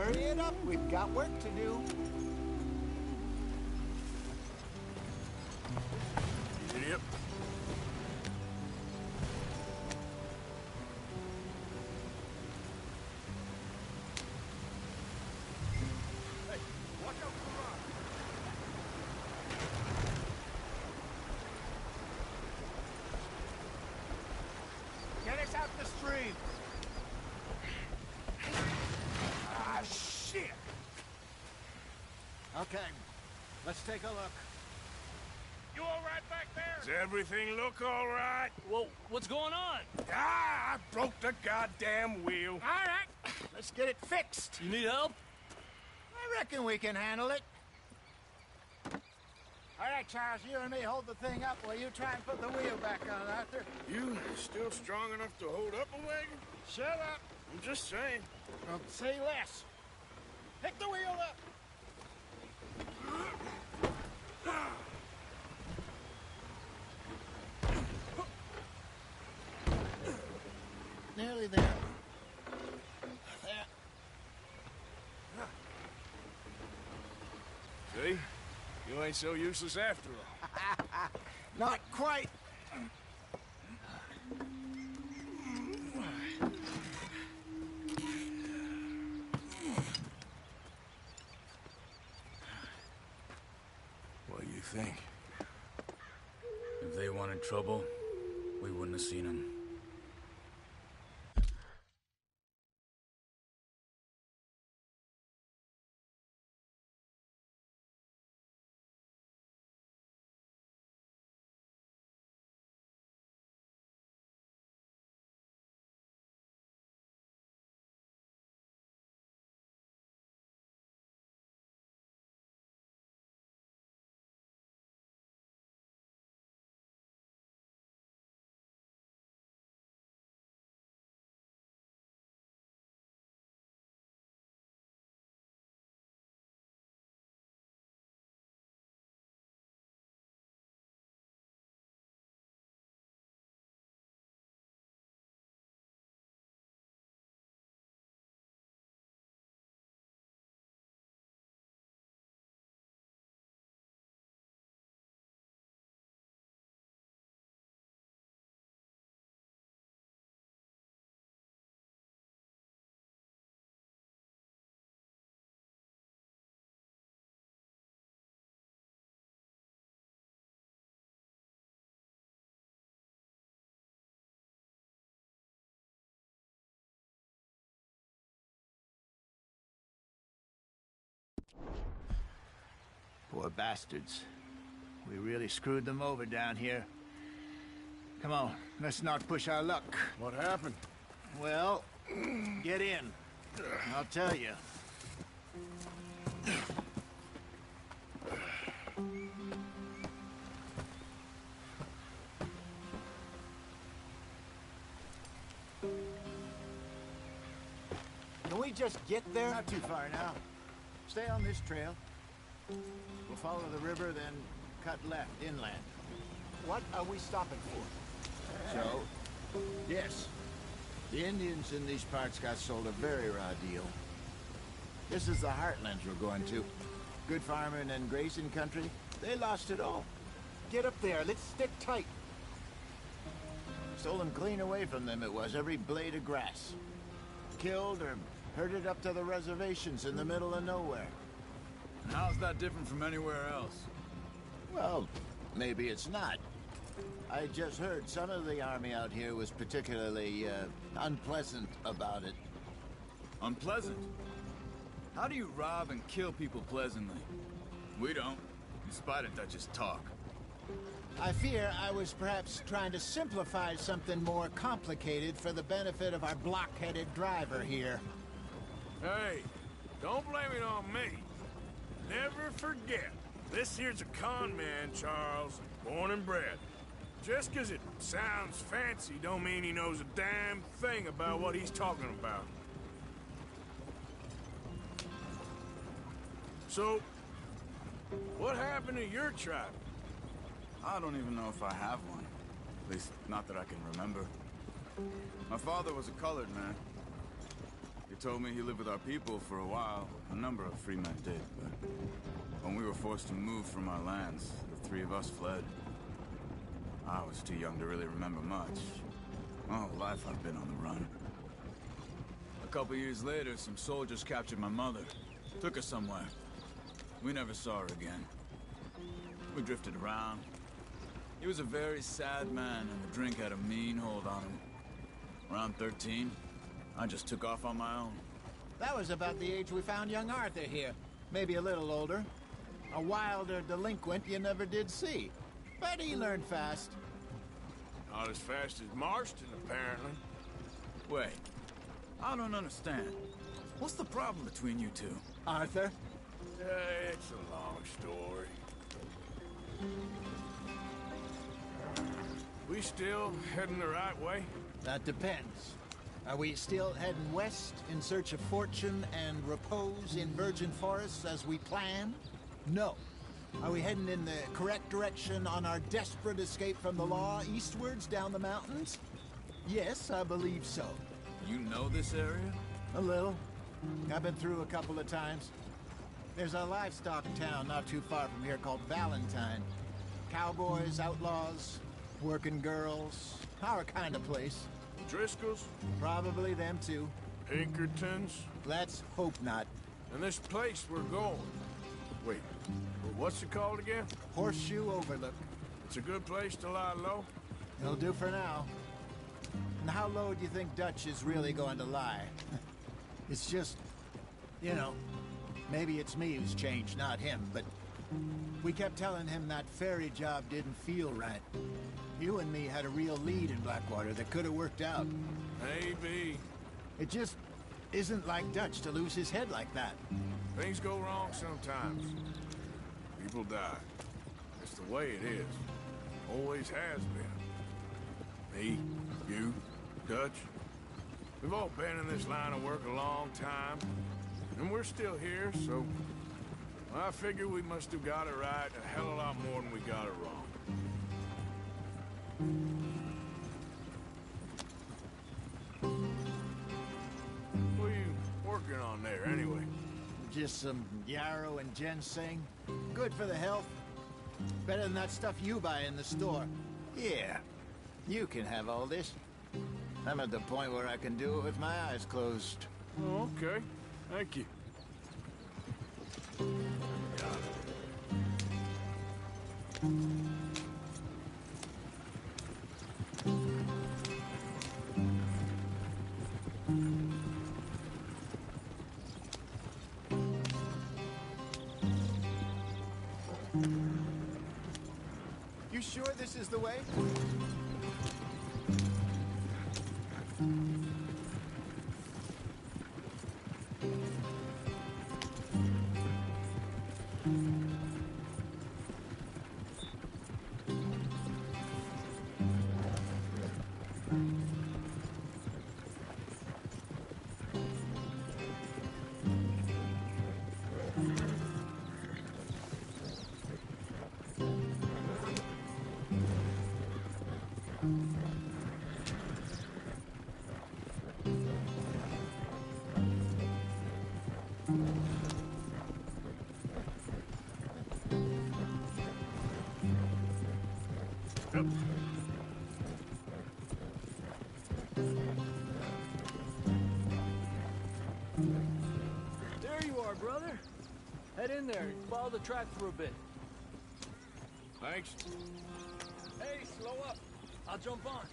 Hurry it up, we've got work to do. Yep. Hey, watch out for the rock. Get us out the stream. Ah, shit! Okay, let's take a look. You all right back there? Does everything look all right? Well, what's going on? Ah, I broke the goddamn wheel. All right, let's get it fixed. You need help? I reckon we can handle it. All right, Charles, you and me hold the thing up while you try and put the wheel back on, Arthur. You still strong enough to hold up a wagon? Shut up. I'm just saying. Well, say less. Pick the wheel up. Nearly there. There. See? You ain't so useless after all. Not quite. What do you think? If they wanted trouble, we wouldn't have seen them. Poor bastards. We really screwed them over down here. Come on, let's not push our luck. What happened? Well, get in. I'll tell you. Can we just get there? Not too far now. Stay on this trail. We'll follow the river, then cut left inland. What are we stopping for? So, yes. The Indians in these parts got sold a very raw deal. This is the heartlands we're going to. Good farming and grazing country. They lost it all. Get up there. Let's stick tight. Stolen clean away from them it was, every blade of grass. Killed or herded up to the reservations in the middle of nowhere. How's that different from anywhere else? Well, maybe it's not. I just heard some of the army out here was particularly, unpleasant about it. Unpleasant? How do you rob and kill people pleasantly? We don't, in spite of Dutch's talk. I fear I was perhaps trying to simplify something more complicated for the benefit of our block-headed driver here. Hey, don't blame it on me. Never forget, this here's a con man, Charles, born and bred. Just 'cause it sounds fancy don't mean he knows a damn thing about what he's talking about. So, what happened to your tribe? I don't even know if I have one. At least, not that I can remember. My father was a colored man. Your told me he lived with our people for a while. A number of free men did, but when we were forced to move from our lands, the three of us fled. I was too young to really remember much. My whole life I've been on the run. A couple years later, some soldiers captured my mother. Took her somewhere. We never saw her again. We drifted around. He was a very sad man, and the drink had a mean hold on him. Around 13, I just took off on my own. That was about the age we found young Arthur here. Maybe a little older. A wilder delinquent you never did see. But he learned fast. Not as fast as Marston, apparently. Wait, I don't understand. What's the problem between you two? Arthur? It's a long story. We still heading the right way? That depends. Are we still heading west in search of fortune and repose in virgin forests as we planned? No. Are we heading in the correct direction on our desperate escape from the law eastwards down the mountains? Yes, I believe so. You know this area? A little. I've been through a couple of times. There's a livestock town not too far from here called Valentine. Cowboys, outlaws, working girls, our kind of place. Driscoll's? Probably them too. Pinkertons? Let's hope not. And this place we're going. Wait, what's it called again? Horseshoe Overlook. It's a good place to lie low? It'll do for now. And how low do you think Dutch is really going to lie? It's just, you know, maybe it's me who's changed, not him, but we kept telling him that ferry job didn't feel right. You and me had a real lead in Blackwater that could have worked out. Maybe. It just isn't like Dutch to lose his head like that. Things go wrong sometimes. People die. It's the way it is. Always has been. Me, you, Dutch. We've all been in this line of work a long time. And we're still here, so... I figure we must have got it right a hell of a lot more than we got it wrong. What are you working on there, anyway? Just some yarrow and ginseng. Good for the health. Better than that stuff you buy in the store. Yeah, you can have all this. I'm at the point where I can do it with my eyes closed. Oh, okay. Thank you. You sure this is the way? Yep. There you are, brother. Head in there and follow the track for a bit. Thanks. Hey, slow up. I'll jump on.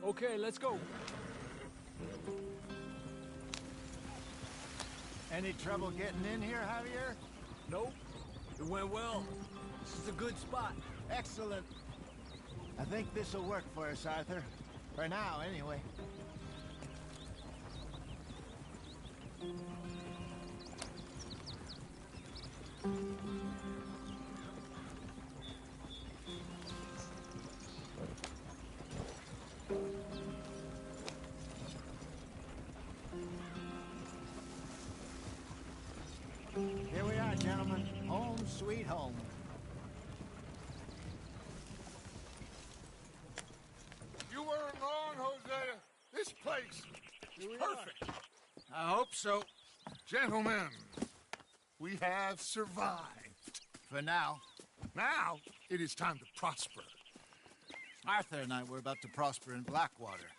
Okay, let's go. Any trouble getting in here, Javier? Nope. It went well. This is a good spot. Excellent. I think this'll work for us, Arthur. For now, anyway. Here we are, gentlemen. home. You weren't wrong, Hosea. This place is perfect. I hope so. Gentlemen, we have survived. For now. Now, it is time to prosper. Arthur and I were about to prosper in Blackwater.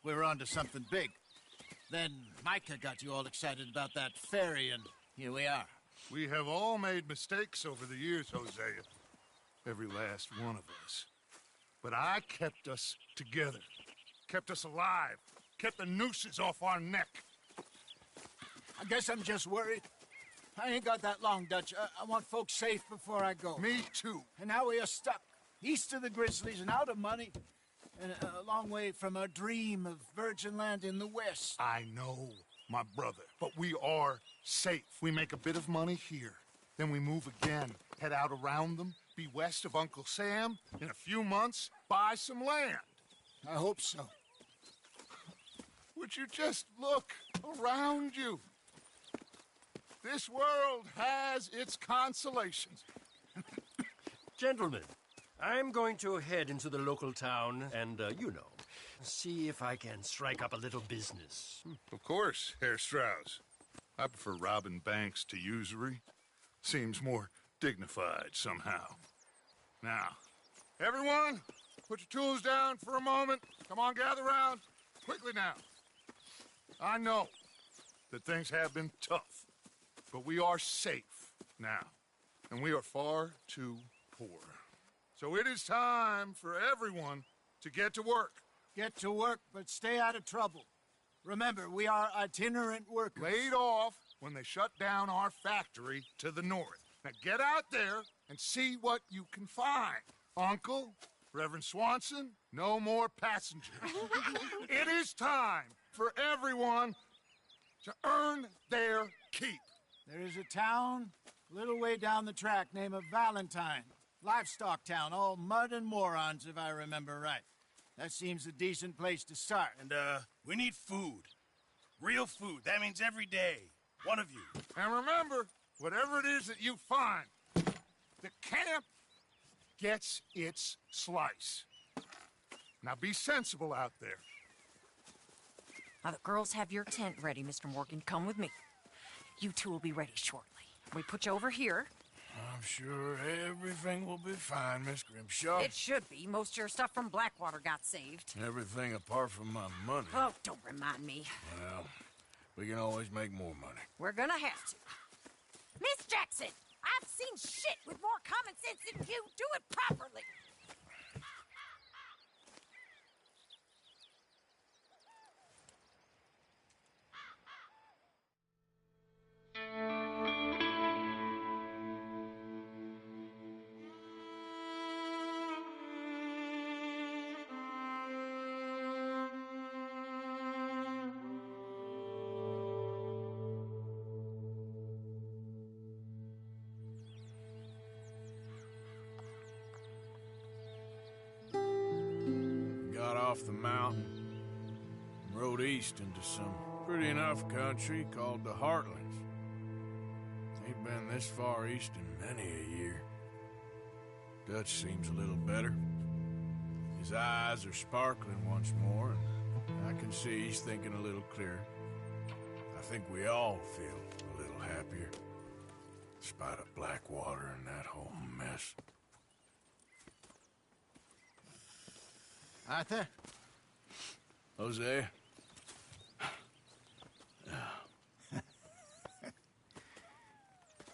We were onto something big. Then Micah got you all excited about that ferry, and here we are. We have all made mistakes over the years, Hosea. Every last one of us. But I kept us together. Kept us alive. Kept the nooses off our neck. I guess I'm just worried. I ain't got that long, Dutch. I want folks safe before I go. Me too. And now we are stuck, east of the Grizzlies and out of money, and a long way from our dream of virgin land in the west. I know, my brother, but we are safe. We make a bit of money here, then we move again, head out around them, be west of Uncle Sam, in a few months, buy some land. I hope so. Would you just look around you? This world has its consolations. Gentlemen, I'm going to head into the local town and, see if I can strike up a little business. Of course, Herr Strauss. I prefer robbing banks to usury. Seems more dignified somehow. Now, everyone, put your tools down for a moment. Come on, gather round. Quickly now. I know that things have been tough, but we are safe now, and we are far too poor. So it is time for everyone to get to work. Get to work, but stay out of trouble. Remember, we are itinerant workers. Laid off when they shut down our factory to the north. Now get out there and see what you can find. Uncle, Reverend Swanson, no more passengers. It is time for everyone to earn their keep. There is a town a little way down the track named Valentine. Livestock town, all mud and morons, if I remember right. That seems a decent place to start. And, we need food. Real food. That means every day. One of you. And remember, whatever it is that you find, the camp gets its slice. Now be sensible out there. Now the girls have your tent ready, Mr. Morgan. Come with me. You two will be ready shortly. We put you over here. I'm sure everything will be fine, Miss Grimshaw. It should be. Most of your stuff from Blackwater got saved. Everything apart from my money. Oh, don't remind me. Well, we can always make more money. We're gonna have to. Miss Jackson, I've seen shit with more common sense than you. Do it properly. Got off the mountain, rode east into some pretty enough country called the Heartlands. Ain't been this far east in many a year. Dutch seems a little better. His eyes are sparkling once more, and I can see he's thinking a little clearer. I think we all feel a little happier, in spite of Blackwater and that whole mess. Arthur? Jose?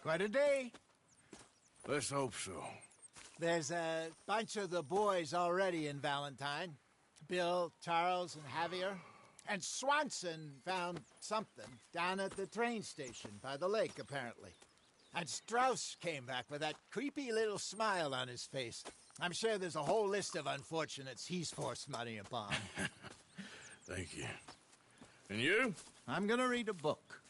Quite a day. Let's hope so. There's a bunch of the boys already in Valentine. Bill, Charles, and Javier. And Swanson found something down at the train station by the lake, apparently. And Strauss came back with that creepy little smile on his face. I'm sure there's a whole list of unfortunates he's forced money upon. Thank you. And you? I'm gonna read a book.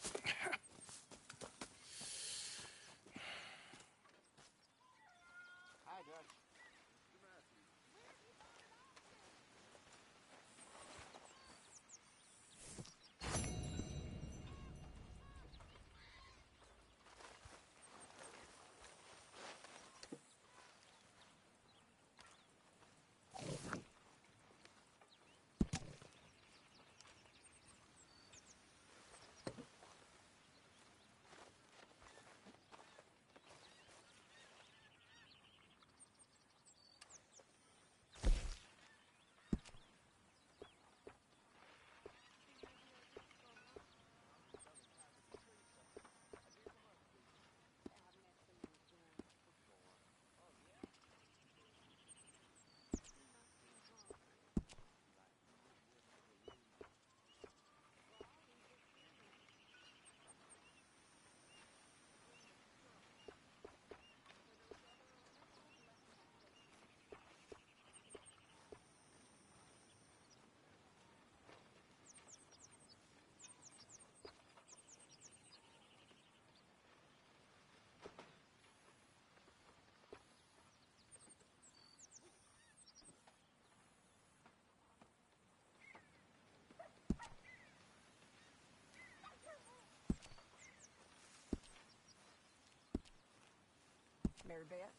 Hi, Dutch. Mary Beth?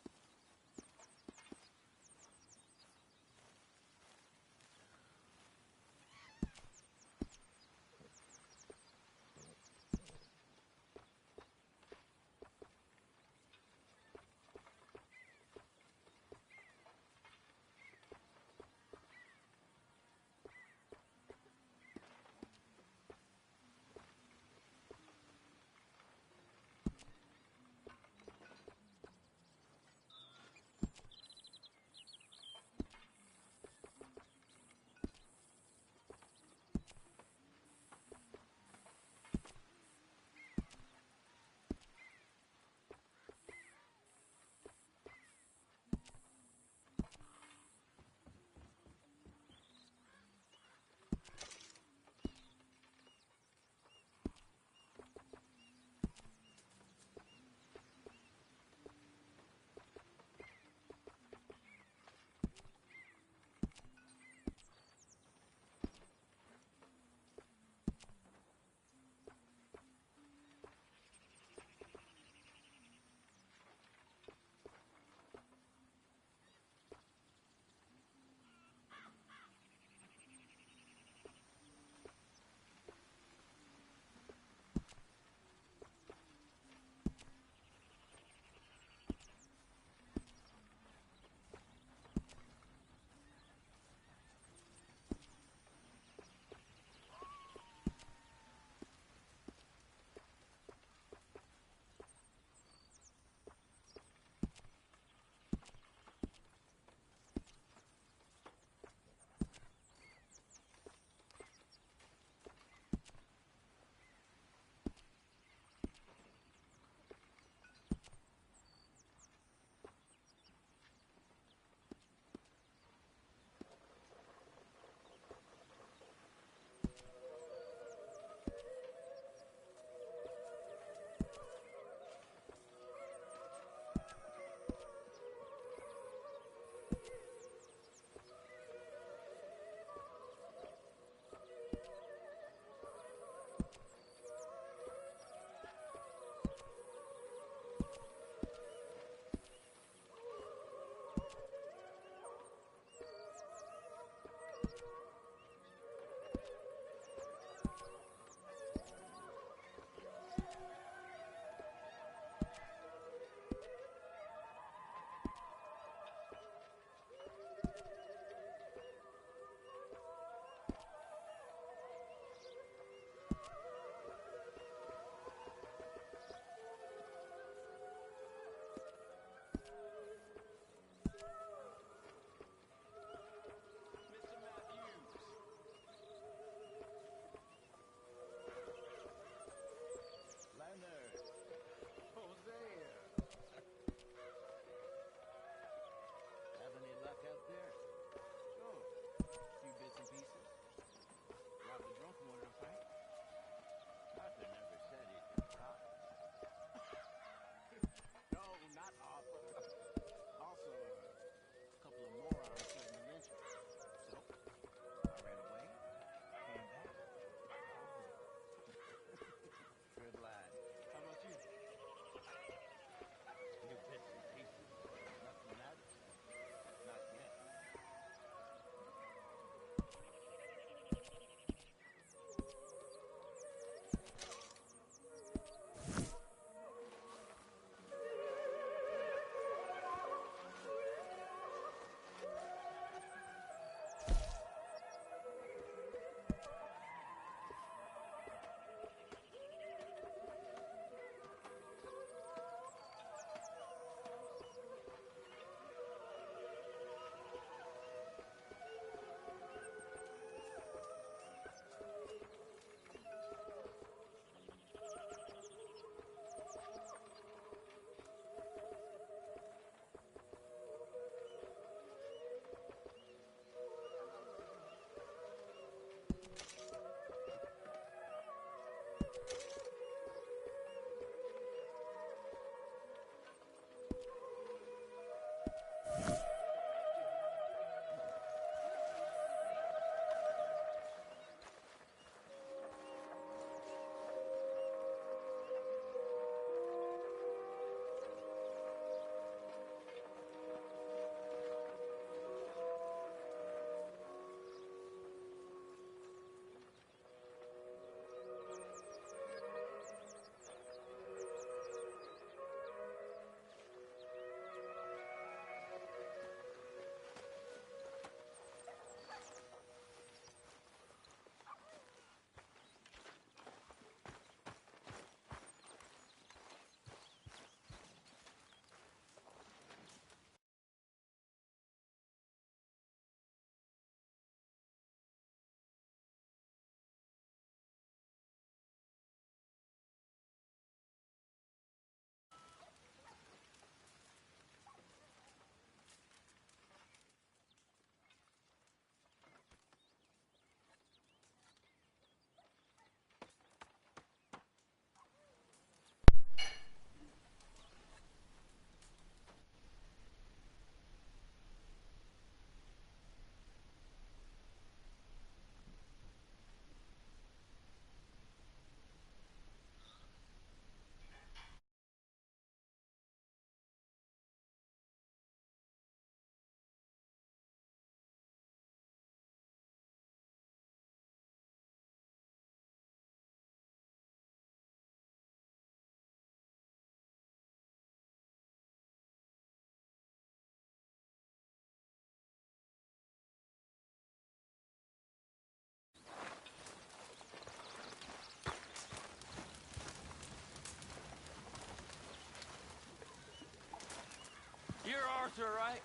Arthur, right?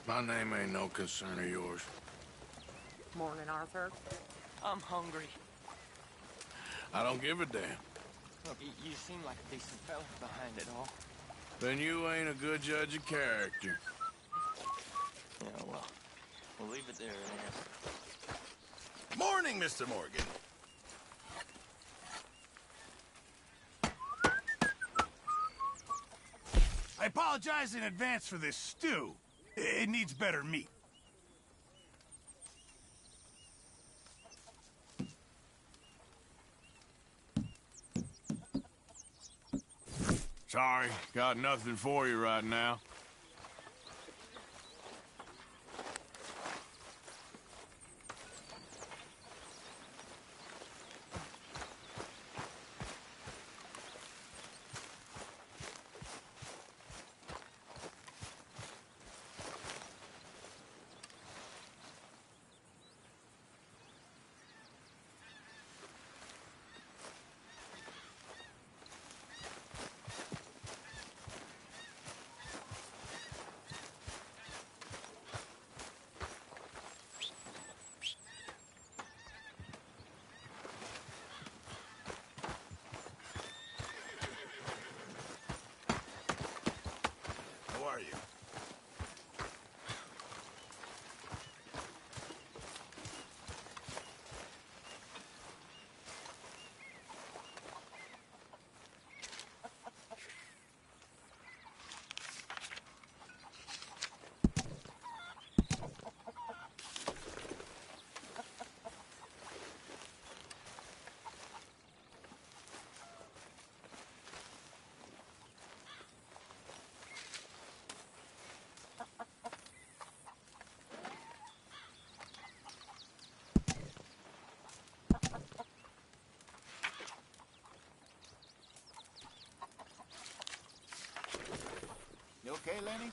My name ain't no concern of yours. Morning, Arthur. I'm hungry. I don't give a damn. Look, you seem like a decent fella behind it all. Then you ain't a good judge of character. Yeah, well, we'll leave it there, I guess. Morning, Mr. Morgan. I apologize in advance for this stew. It needs better meat. Sorry, got nothing for you right now. How are you? You okay, Lenny?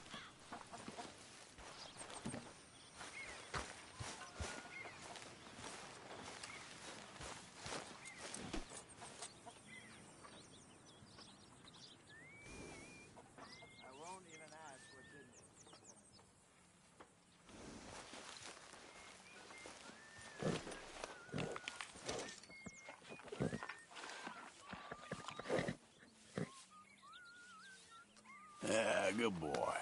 I won't even ask what's in Yeah, good boy.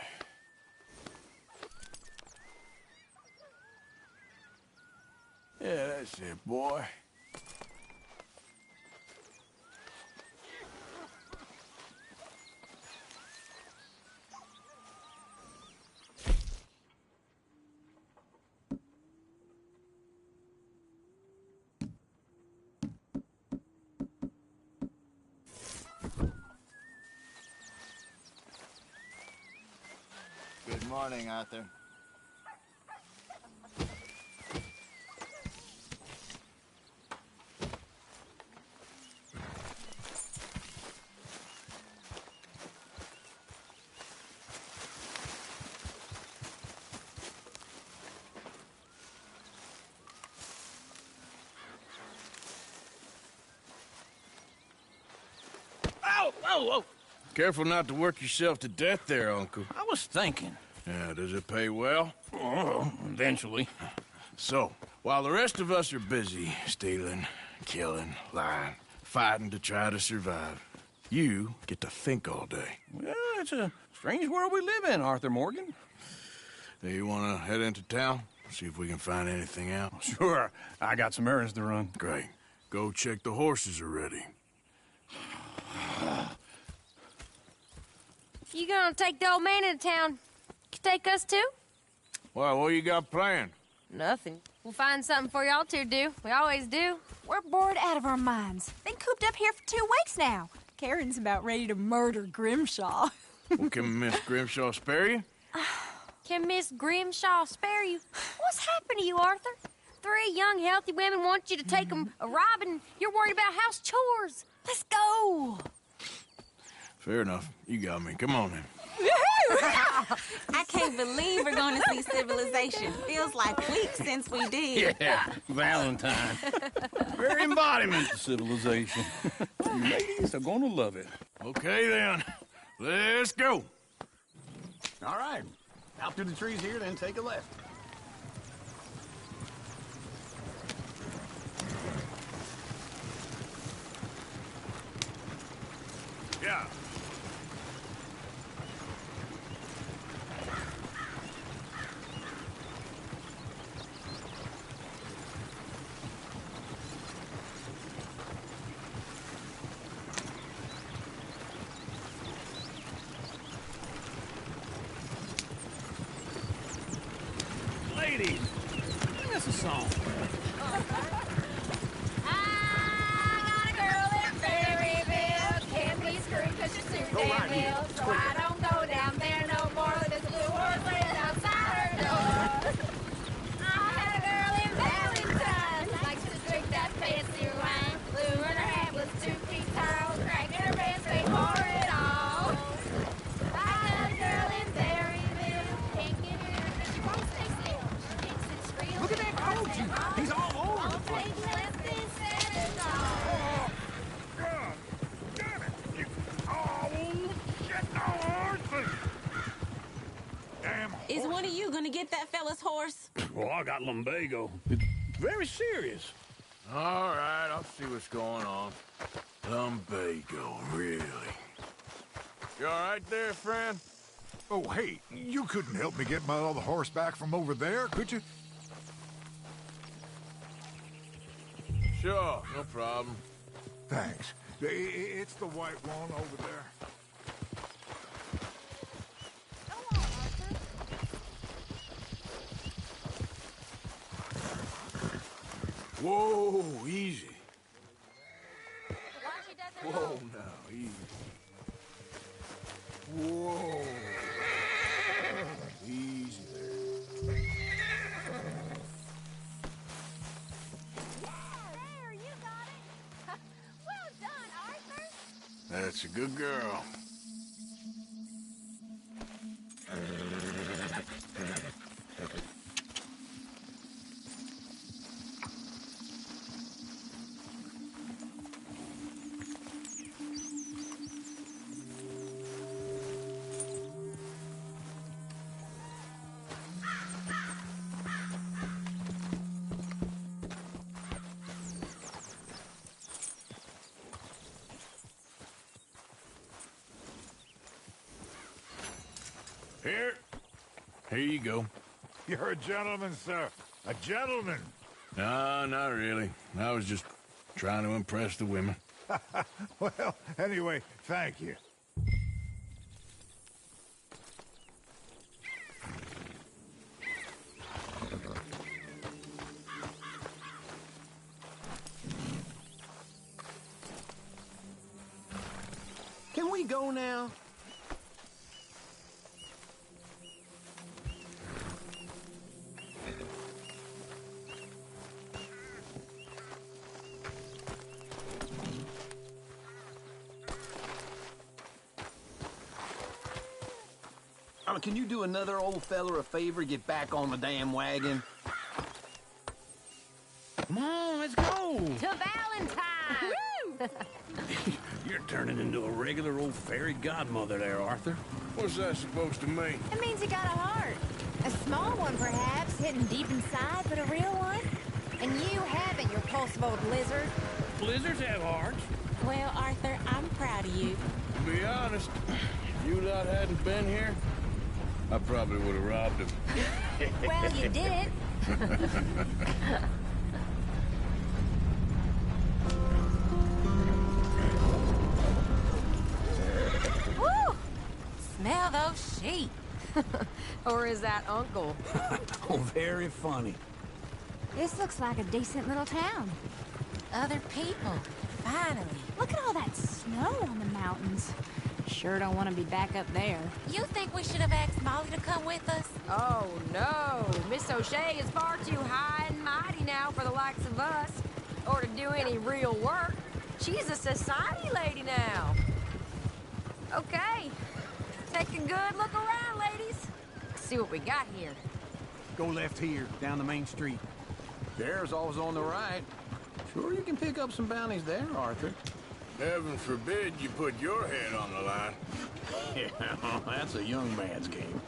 Yeah, that's it, boy. Good morning, Arthur. Ow! Whoa, whoa! Careful not to work yourself to death there, Uncle. I was thinking. Yeah, does it pay well? Oh, eventually. So, while the rest of us are busy stealing, killing, lying, fighting to try to survive, you get to think all day. Well, it's a strange world we live in, Arthur Morgan. Do you want to head into town? See if we can find anything out? Sure. I got some errands to run. Great. Go check the horses are ready. You gonna take the old man into town? You take us too? Well, what you got planned? Nothing. We'll find something for y'all to do. We always do. We're bored out of our minds. Been cooped up here for 2 weeks now. Karen's about ready to murder Grimshaw. Well, can Miss Grimshaw spare you? Can Miss Grimshaw spare you? What's happened to you, Arthur? 3 young, healthy women want you to take them a robbing. You're worried about house chores. Let's go. Fair enough. You got me. Come on, then. I can't believe we're going to see civilization. Feels like weeks since we did. Yeah, Valentine. Very embodiment of civilization. You ladies are gonna love it. Okay, then. Let's go. All right. Out through the trees here, then take a left. Yeah. Ladies, sing us a song. So I don't go down there no more. There's a blue horse laying outside her door. I had a girl in Valentine's, likes to drink that fancy wine. Blue in her hat was 2 feet tall, cracking her pants, they for it all. I had a girl in Berryville, can't get her, but she won't stay still. She thinks it's real. Look at that Koji. He's all over the place. Is one of you gonna get that fella's horse? Well, I got lumbago. It's very serious. All right, I'll see what's going on. Lumbago, really? You all right there, friend? Oh, hey, you couldn't help me get my other horse back from over there, could you? Sure, no problem. Thanks. It's the white one over there. Whoa, easy. Whoa, now, easy. Whoa. Easy there. There, you got it. Well done, Arthur. That's a good girl. Here you go. You're a gentleman, sir. A gentleman. No, not really. I was just trying to impress the women. Well, anyway, thank you. Can we go now? Can you do another old fella a favor? Get back on the damn wagon. Come on, let's go. To Valentine. You're turning into a regular old fairy godmother there, Arthur. What's that supposed to mean? It means you got a heart. A small one, perhaps, hidden deep inside, but a real one. And you haven't, you repulsive old lizard. Lizards have hearts. Well, Arthur, I'm proud of you. To be honest, if you lot hadn't been here, I probably would have robbed him. Well, you did. Woo! Smell those sheep. Or is that Uncle? Oh, very funny. This looks like a decent little town. Other people. Finally. Look at all that snow on the mountains. Sure don't want to be back up there. You think we should have asked Molly to come with us? Oh, no. Miss O'Shea is far too high and mighty now for the likes of us, or to do any real work. She's a society lady now. Okay. Take a good look around, ladies. See what we got here. Go left here, down the main street. There's always on the right. Sure you can pick up some bounties there, Arthur. Heaven forbid you put your head on the line. Yeah, that's a young man's game.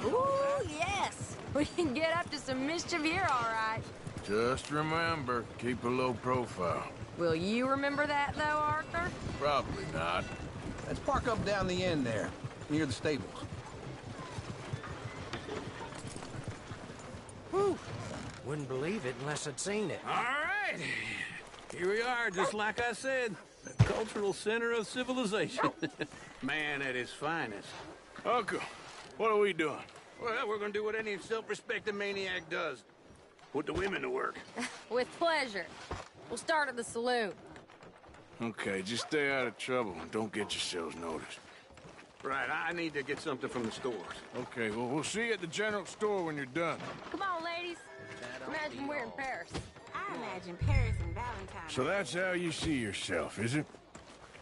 Ooh, yes. We can get up to some mischief here, all right. Just remember, keep a low profile. Will you remember that, though, Arthur? Probably not. Let's park up down the end there, near the stables. Whew. Wouldn't believe it unless I'd seen it. All right. Here we are, just like I said. The cultural center of civilization. Man at his finest. Uncle, what are we doing? Well, we're gonna do what any self-respecting maniac does. Put the women to work. With pleasure. We'll start at the saloon. Okay, just stay out of trouble and don't get yourselves noticed. Right, I need to get something from the stores. Okay, well, we'll see you at the general store when you're done. Come on, ladies. Imagine we're in Paris. I imagine Paris and Valentine. So that's how you see yourself, is it?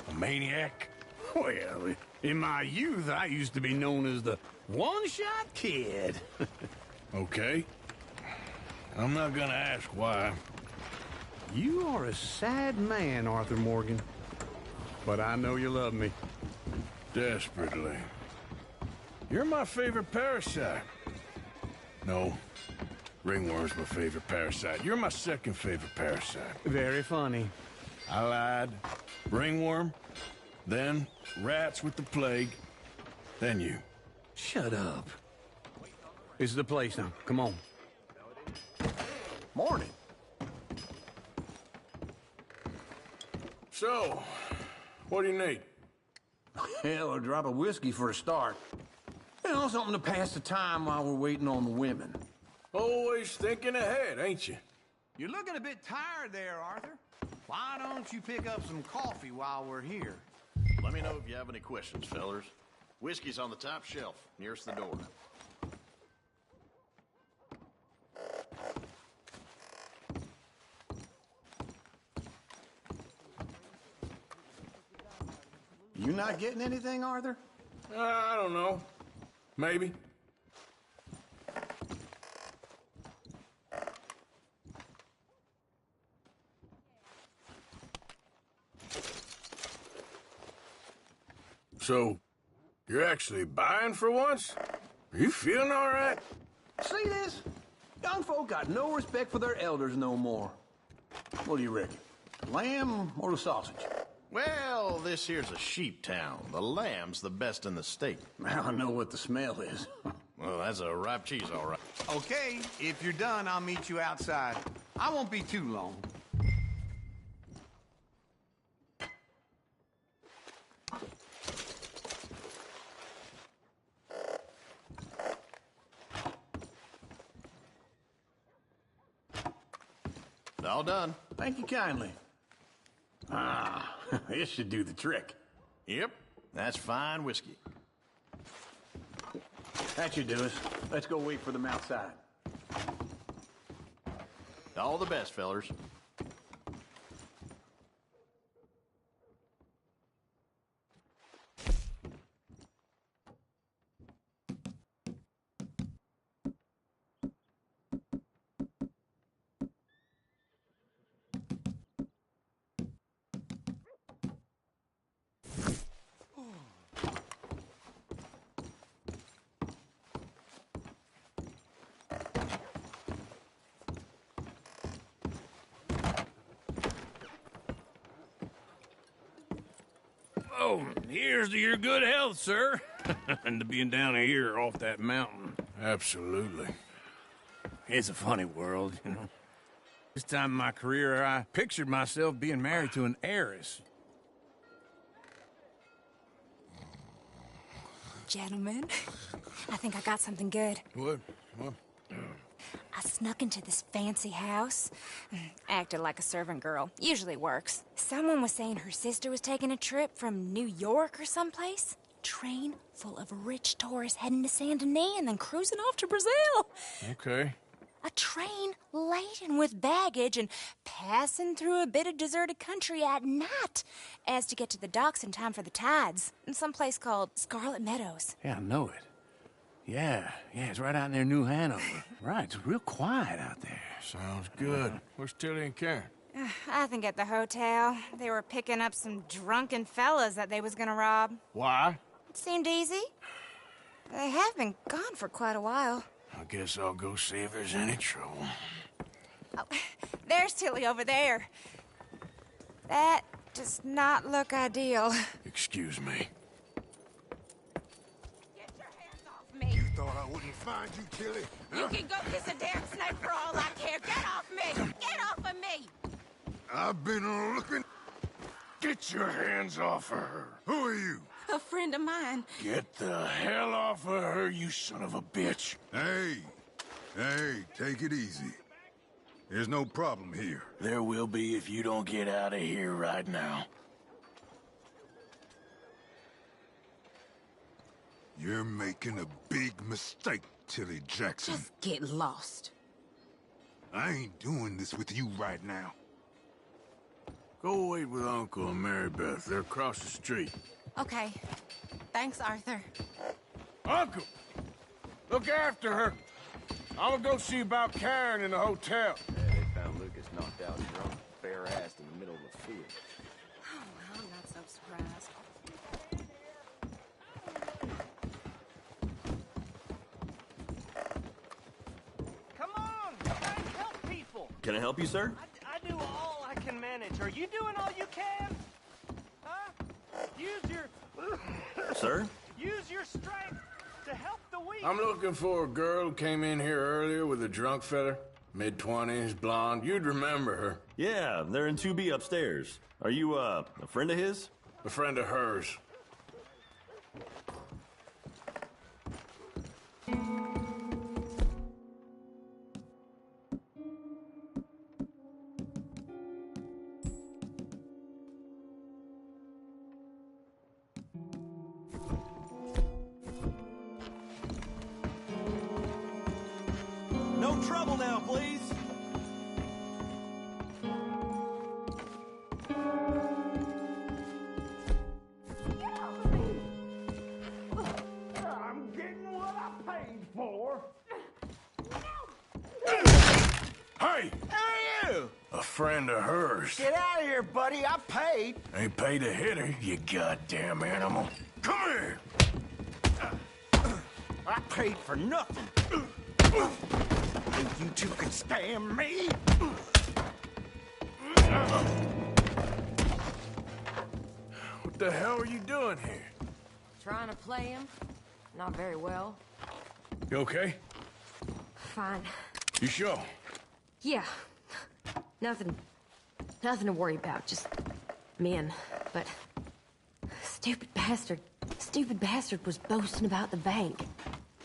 A maniac? Well, in my youth, I used to be known as the one-shot kid. Okay. I'm not gonna ask why. You are a sad man, Arthur Morgan. But I know you love me. Desperately. You're my favorite parasite. No. Ringworm's my favorite parasite. You're my second favorite parasite. Very funny. I lied. Ringworm, then rats with the plague, then you. Shut up. This is the place now. Come on. Morning. So, what do you need? Hell, a drop of whiskey for a start. You know, something to pass the time while we're waiting on the women. Always thinking ahead, ain't you? You're looking a bit tired there, Arthur. Why don't you pick up some coffee while we're here? Let me know if you have any questions, fellers. Whiskey's on the top shelf, nearest the door. You not getting anything, Arthur? I don't know. Maybe. So, you're actually buying for once? Are you feeling all right? See this? Young folk got no respect for their elders no more. What do you reckon? Lamb or the sausage? Well, this here's a sheep town. The lamb's the best in the state. I know what the smell is. Well, that's a ripe cheese, all right. Okay, if you're done, I'll meet you outside. I won't be too long. All done. Thank you kindly. Ah, this should do the trick. Yep, that's fine whiskey. That should do us. Let's go wait for them outside. All the best, fellers. Oh, here's to your good health, sir. And to being down here off that mountain. Absolutely. It's a funny world, you know. This time in my career, I pictured myself being married to an heiress. Gentlemen, I think I got something good. What? I snuck into this fancy house. Acted like a servant girl. Usually works. Someone was saying her sister was taking a trip from New York or someplace. Train full of rich tourists heading to Saint Denis and then cruising off to Brazil. Okay. A train laden with baggage and passing through a bit of deserted country at night as to get to the docks in time for the tides in some place called Scarlet Meadows. Yeah, I know it. Yeah, it's right out near New Hanover. Right, it's real quiet out there. Sounds good. Where's Tilly and Karen? I think at the hotel, they were picking up some drunken fellas that they was gonna rob. Why? It seemed easy. They have been gone for quite a while. I guess I'll go see if there's any trouble. Oh, there's Tilly over there. That does not look ideal. Excuse me. Get your hands off me. You thought I wouldn't find you, Tilly? You can go kiss a damn snake for all I care. Get off me! Get off of me! I've been looking. Get your hands off of her. Who are you? A friend of mine. Get the hell off of her, you son of a bitch. Hey, take it easy. There's no problem here. There will be if you don't get out of here right now. You're making a big mistake, Tilly Jackson. Just get lost. I ain't doing this with you right now. Go wait with Uncle and Mary Beth. They're across the street. Okay. Thanks, Arthur. Uncle! Look after her. I'm gonna go see about Karen in the hotel. They found Lucas knocked out drunk, bare-assed in the middle of a field. Oh, well, I'm not so surprised. Come on! Try and help people! Can I help you, sir? I do all I can manage. Are you doing all you can? Huh? Use your... Sir? Use your strength to help the weak. I'm looking for a girl who came in here earlier with a drunk fella. Mid-20s, blonde. You'd remember her. Yeah, they're in 2B upstairs. Are you, a friend of his? A friend of hers. No trouble now, please. I'm getting what I paid for. Hey! Who are you? A friend of hers. Get out of here, buddy. I paid. Ain't paid to hit her, you goddamn animal. Come here! I paid for nothing. Think you two can stand me? What the hell are you doing here? Trying to play him. Not very well. You okay? Fine. You sure? Yeah. Nothing to worry about. Just men. But stupid bastard was boasting about the bank.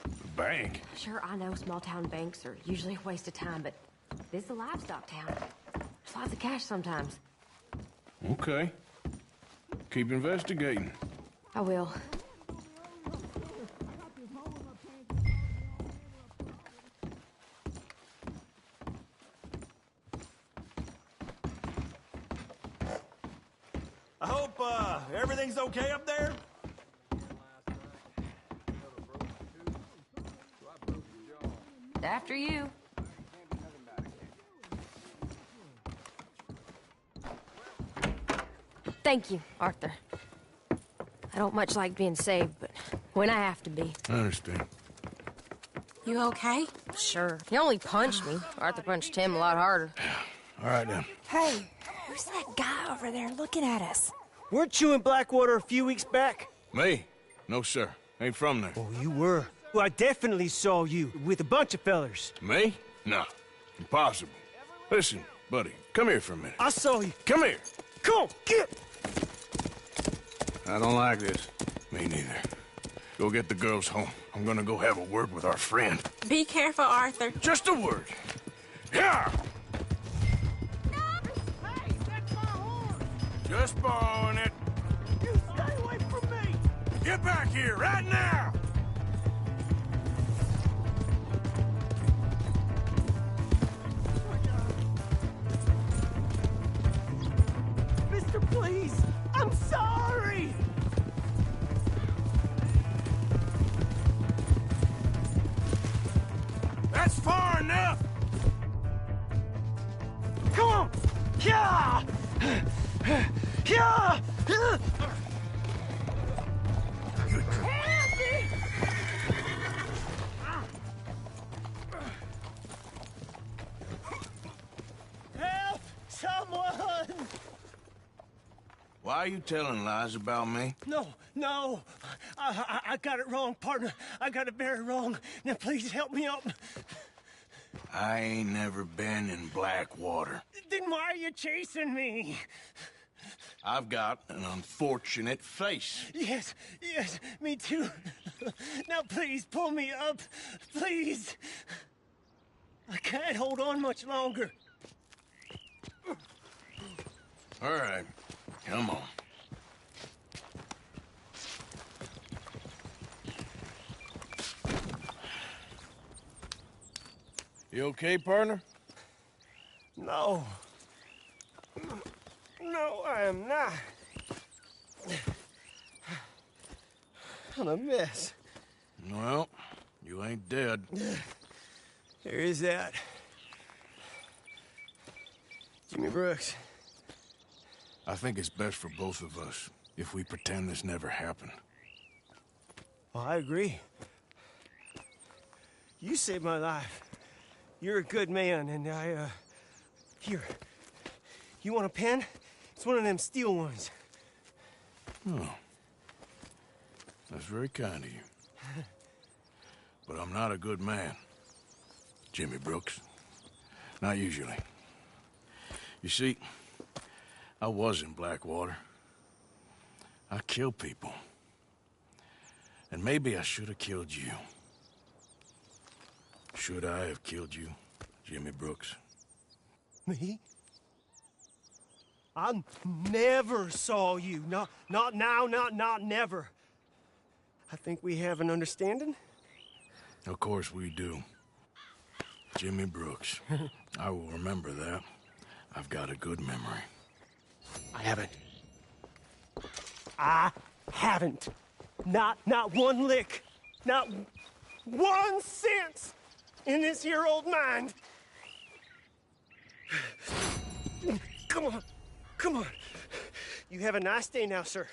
The bank? Sure, I know small town banks are usually a waste of time, but this is a livestock town. There's lots of cash sometimes. Okay. Keep investigating. I will. I hope, everything's okay up there? After you. Thank you, Arthur. I don't much like being saved, but when I have to be. I understand. You okay? Sure. He only punched me. Arthur punched him a lot harder. All right, then. Hey, who's that guy over there looking at us? Weren't you in Blackwater a few weeks back? Me? No, sir. Ain't from there. Oh, you were. Well, I definitely saw you with a bunch of fellers. Me? No. Impossible. Listen, buddy, come here for a minute. I saw you. Come here. Come on, get! I don't like this. Me neither. Go get the girls home. I'm gonna go have a word with our friend. Be careful, Arthur. Just a word. Yeah! Hey, that's my horse! Just borrowing it. You stay away from me! Get back here, right now! Mister, please! I'm sorry! That's far enough! Come on! Yeah! Yeah! Help me! Help! Someone! Why are you telling lies about me? No. I got it wrong, partner. I got it very wrong. Now please help me up. I ain't never been in Blackwater. Then why are you chasing me? I've got an unfortunate face. Yes, me too. Now please pull me up. Please. I can't hold on much longer. All right, come on. You okay, partner? No. No, I am not. I'm a mess. Well, you ain't dead. There is that. Jimmy Brooks. I think it's best for both of us if we pretend this never happened. Well, I agree. You saved my life. You're a good man, and Here. You want a pen? It's one of them steel ones. Oh. That's very kind of you. But I'm not a good man, Jimmy Brooks. Not usually. You see, I was in Blackwater. I killed people. And maybe I should have killed you. Should I have killed you, Jimmy Brooks? Me? I never saw you. Not now, not never. I think we have an understanding. Of course we do. Jimmy Brooks. I will remember that. I've got a good memory. I haven't. Not one lick. Not 1 cent in this here old mind. Come on. You have a nice day now, sir.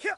Yeah.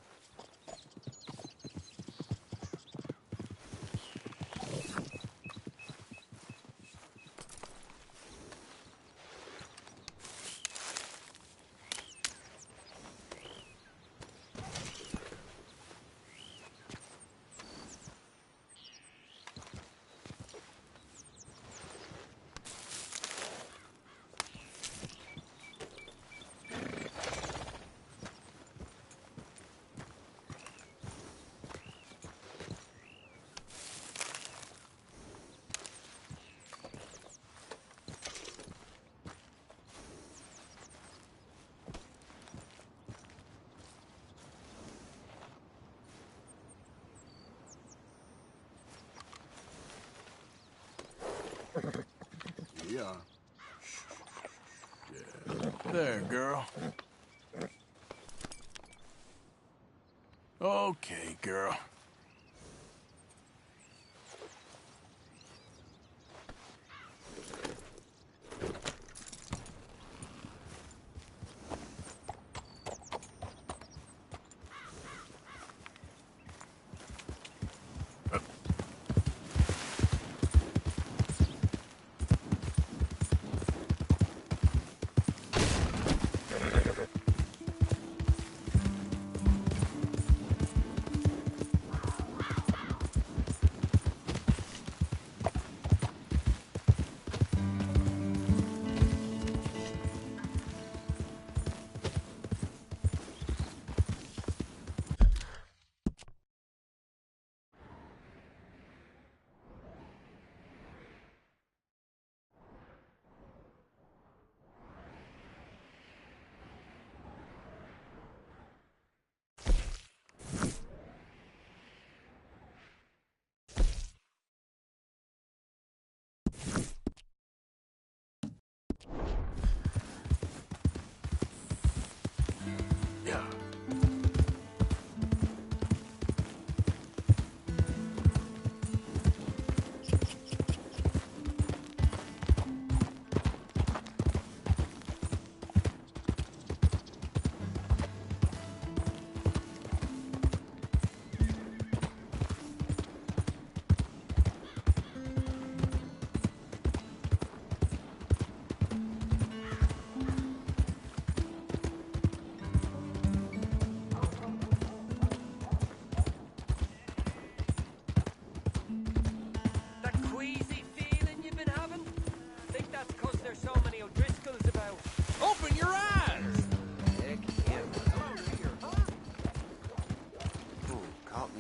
Yeah. There, girl. Okay, girl.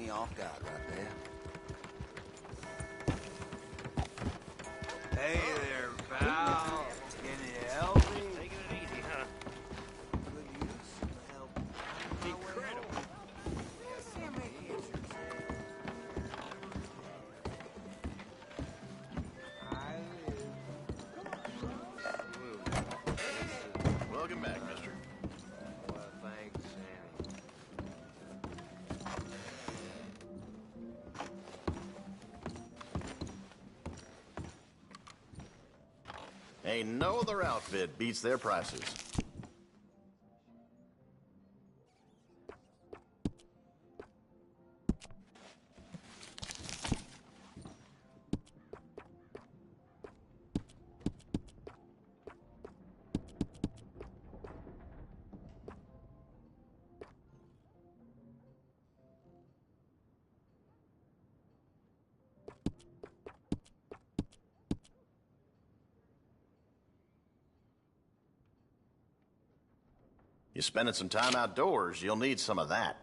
me off guard right there. Hey there, pal. Can you help me? Taking it easy, huh? Could use some help. Incredible. Welcome back, mister. Well, thanks, Sammy. Ain't no other outfit beats their prices. You're spending some time outdoors, you'll need some of that.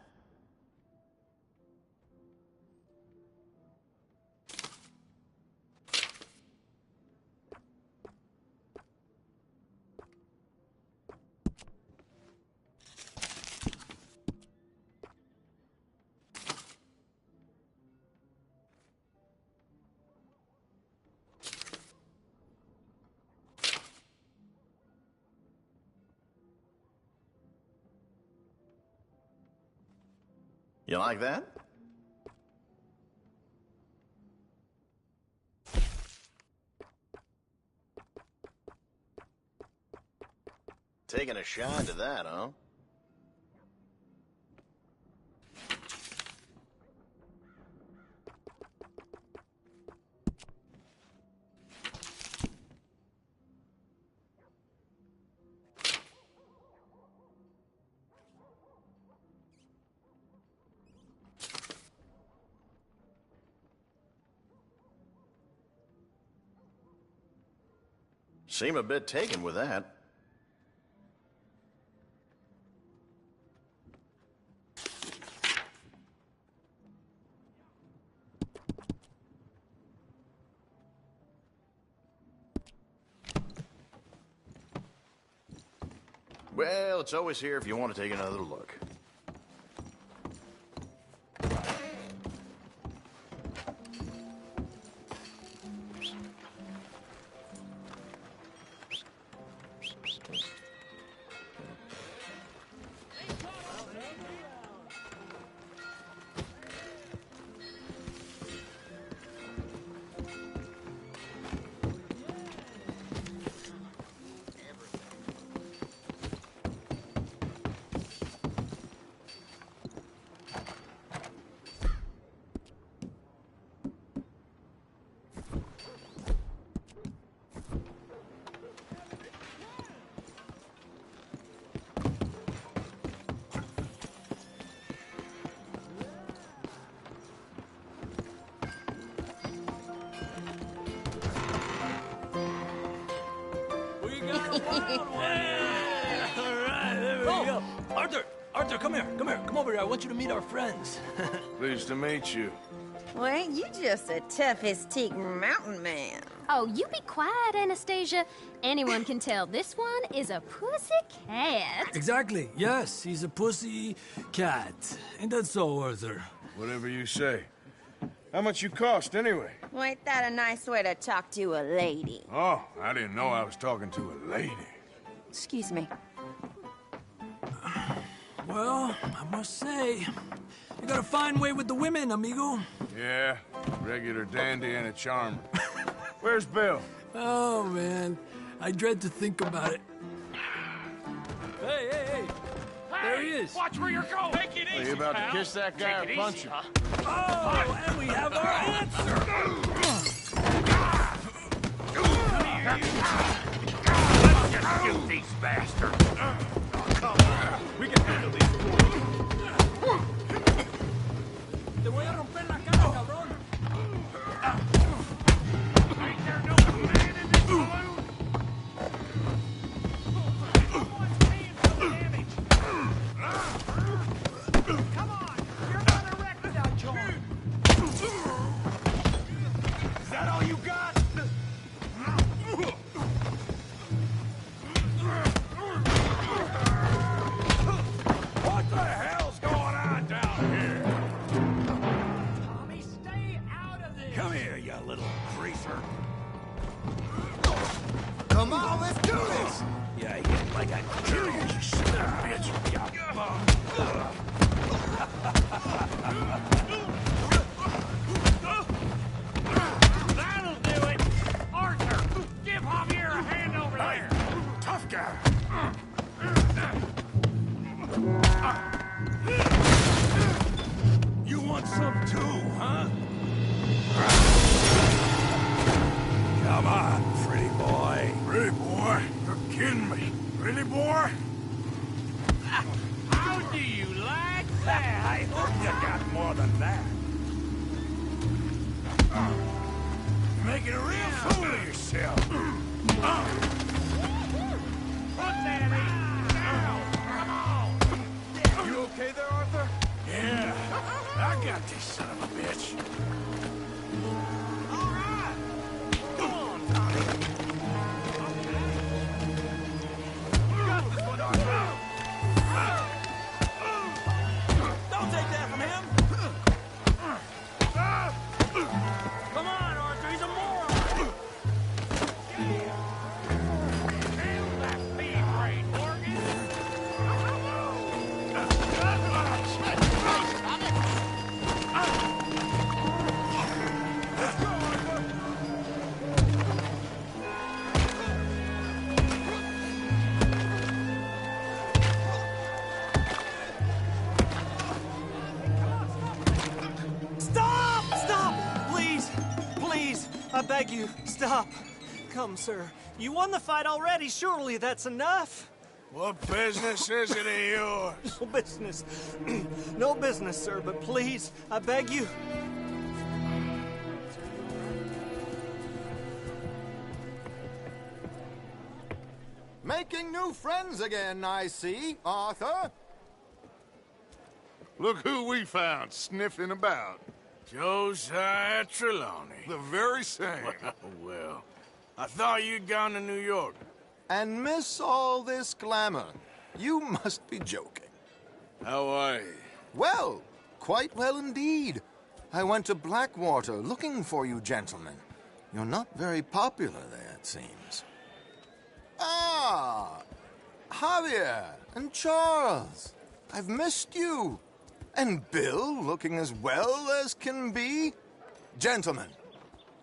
You like that? Taking a shine to that, huh? Seem a bit taken with that. Well, it's always here if you want to take another look. Arthur, come here. Come over here. I want you to meet our friends. Pleased to meet you. Well, ain't you just a tough-as-teak mountain man? Oh, you be quiet, Anastasia. Anyone can tell this one is a pussy cat. Exactly. Yes, he's a pussy cat. Ain't that so, Arthur? Whatever you say. How much you cost, anyway? Well, ain't that a nice way to talk to a lady? Oh, I didn't know I was talking to a lady. Excuse me. Well, I must say, you got a fine way with the women, amigo. Yeah, regular dandy and a charmer. Where's Bill? Oh, man. I dread to think about it. Hey! There he is. Watch where you're going. Take it easy, Are you about pal. to kiss that guy or punch him? Oh, and we have our answer. Let's just shoot these bastards. Come on. We can handle these. Te voy a romper la cara, cabrón. Ain't there no man in this balloon? Come on. You're gonna wreck without George. Arthur. Come on, let's do this! Yeah, you get like a girl, you son of a bitch. That'll do it! Arthur, give Javier a hand over there! Tough guy. You want some too, huh? Come on, pretty boy. Pretty boy? You're kidding me. Pretty boy? How do you like that? I hope you got more than that. You're making a real fool of yourself. Put that in! Now, come on! You okay there, Arthur? Yeah, I got this son of a bitch. All right! Come on, Tommy! You got this one, Arthur! Don't take that from him! Come on, Arthur, he's a moron! Handle that feed rate, Morgan! Let's go, Arthur! Stop! Stop! Please! Please! I beg you, stop. Come, sir. You won the fight already. Surely that's enough. What business is it of yours? No business. No business, sir, but please, I beg you. Making new friends again, I see, Arthur. Look who we found sniffing about. Josiah Trelawney. The very same. Well, I thought you'd gone to New York. And miss all this glamour. You must be joking. How are you? Well, quite well indeed. I went to Blackwater looking for you gentlemen. You're not very popular there, it seems. Ah, Javier and Charles. I've missed you. And Bill looking as well as can be. Gentlemen,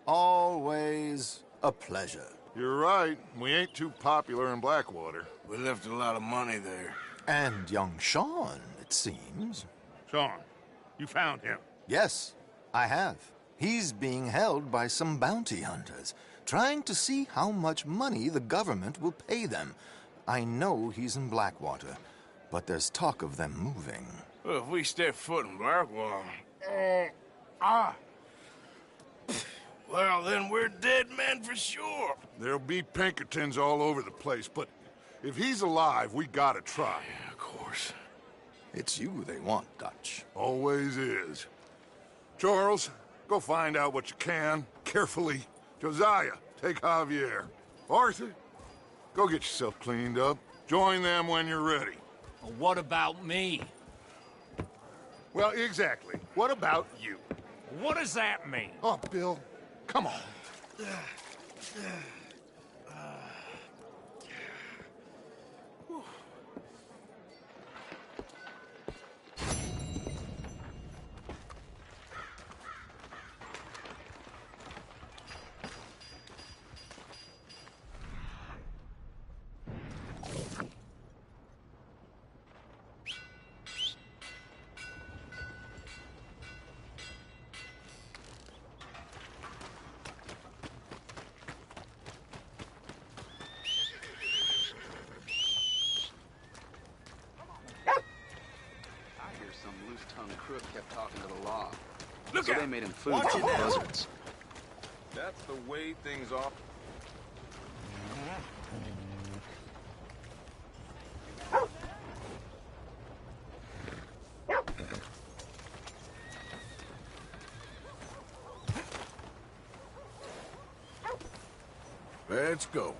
always a pleasure. You're right. We ain't too popular in Blackwater. We left a lot of money there. And young Sean, it seems. Sean, you found him. Yes, I have. He's being held by some bounty hunters, trying to see how much money the government will pay them. I know he's in Blackwater, but there's talk of them moving. Well, if we step foot in Blackwater... Well, then we're dead men for sure. There'll be Pinkertons all over the place, but if he's alive, we gotta try. Yeah, of course. It's you they want, Dutch. Always is. Charles, go find out what you can, carefully. Josiah, take Javier. Arthur, go get yourself cleaned up. Join them when you're ready. Well, what about me? Well, exactly. What about you? What does that mean? Oh, Bill, come on. Crook kept talking to the law. Look so out. they made him food Watch for it the now. buzzards. That's the way things are. Let's go.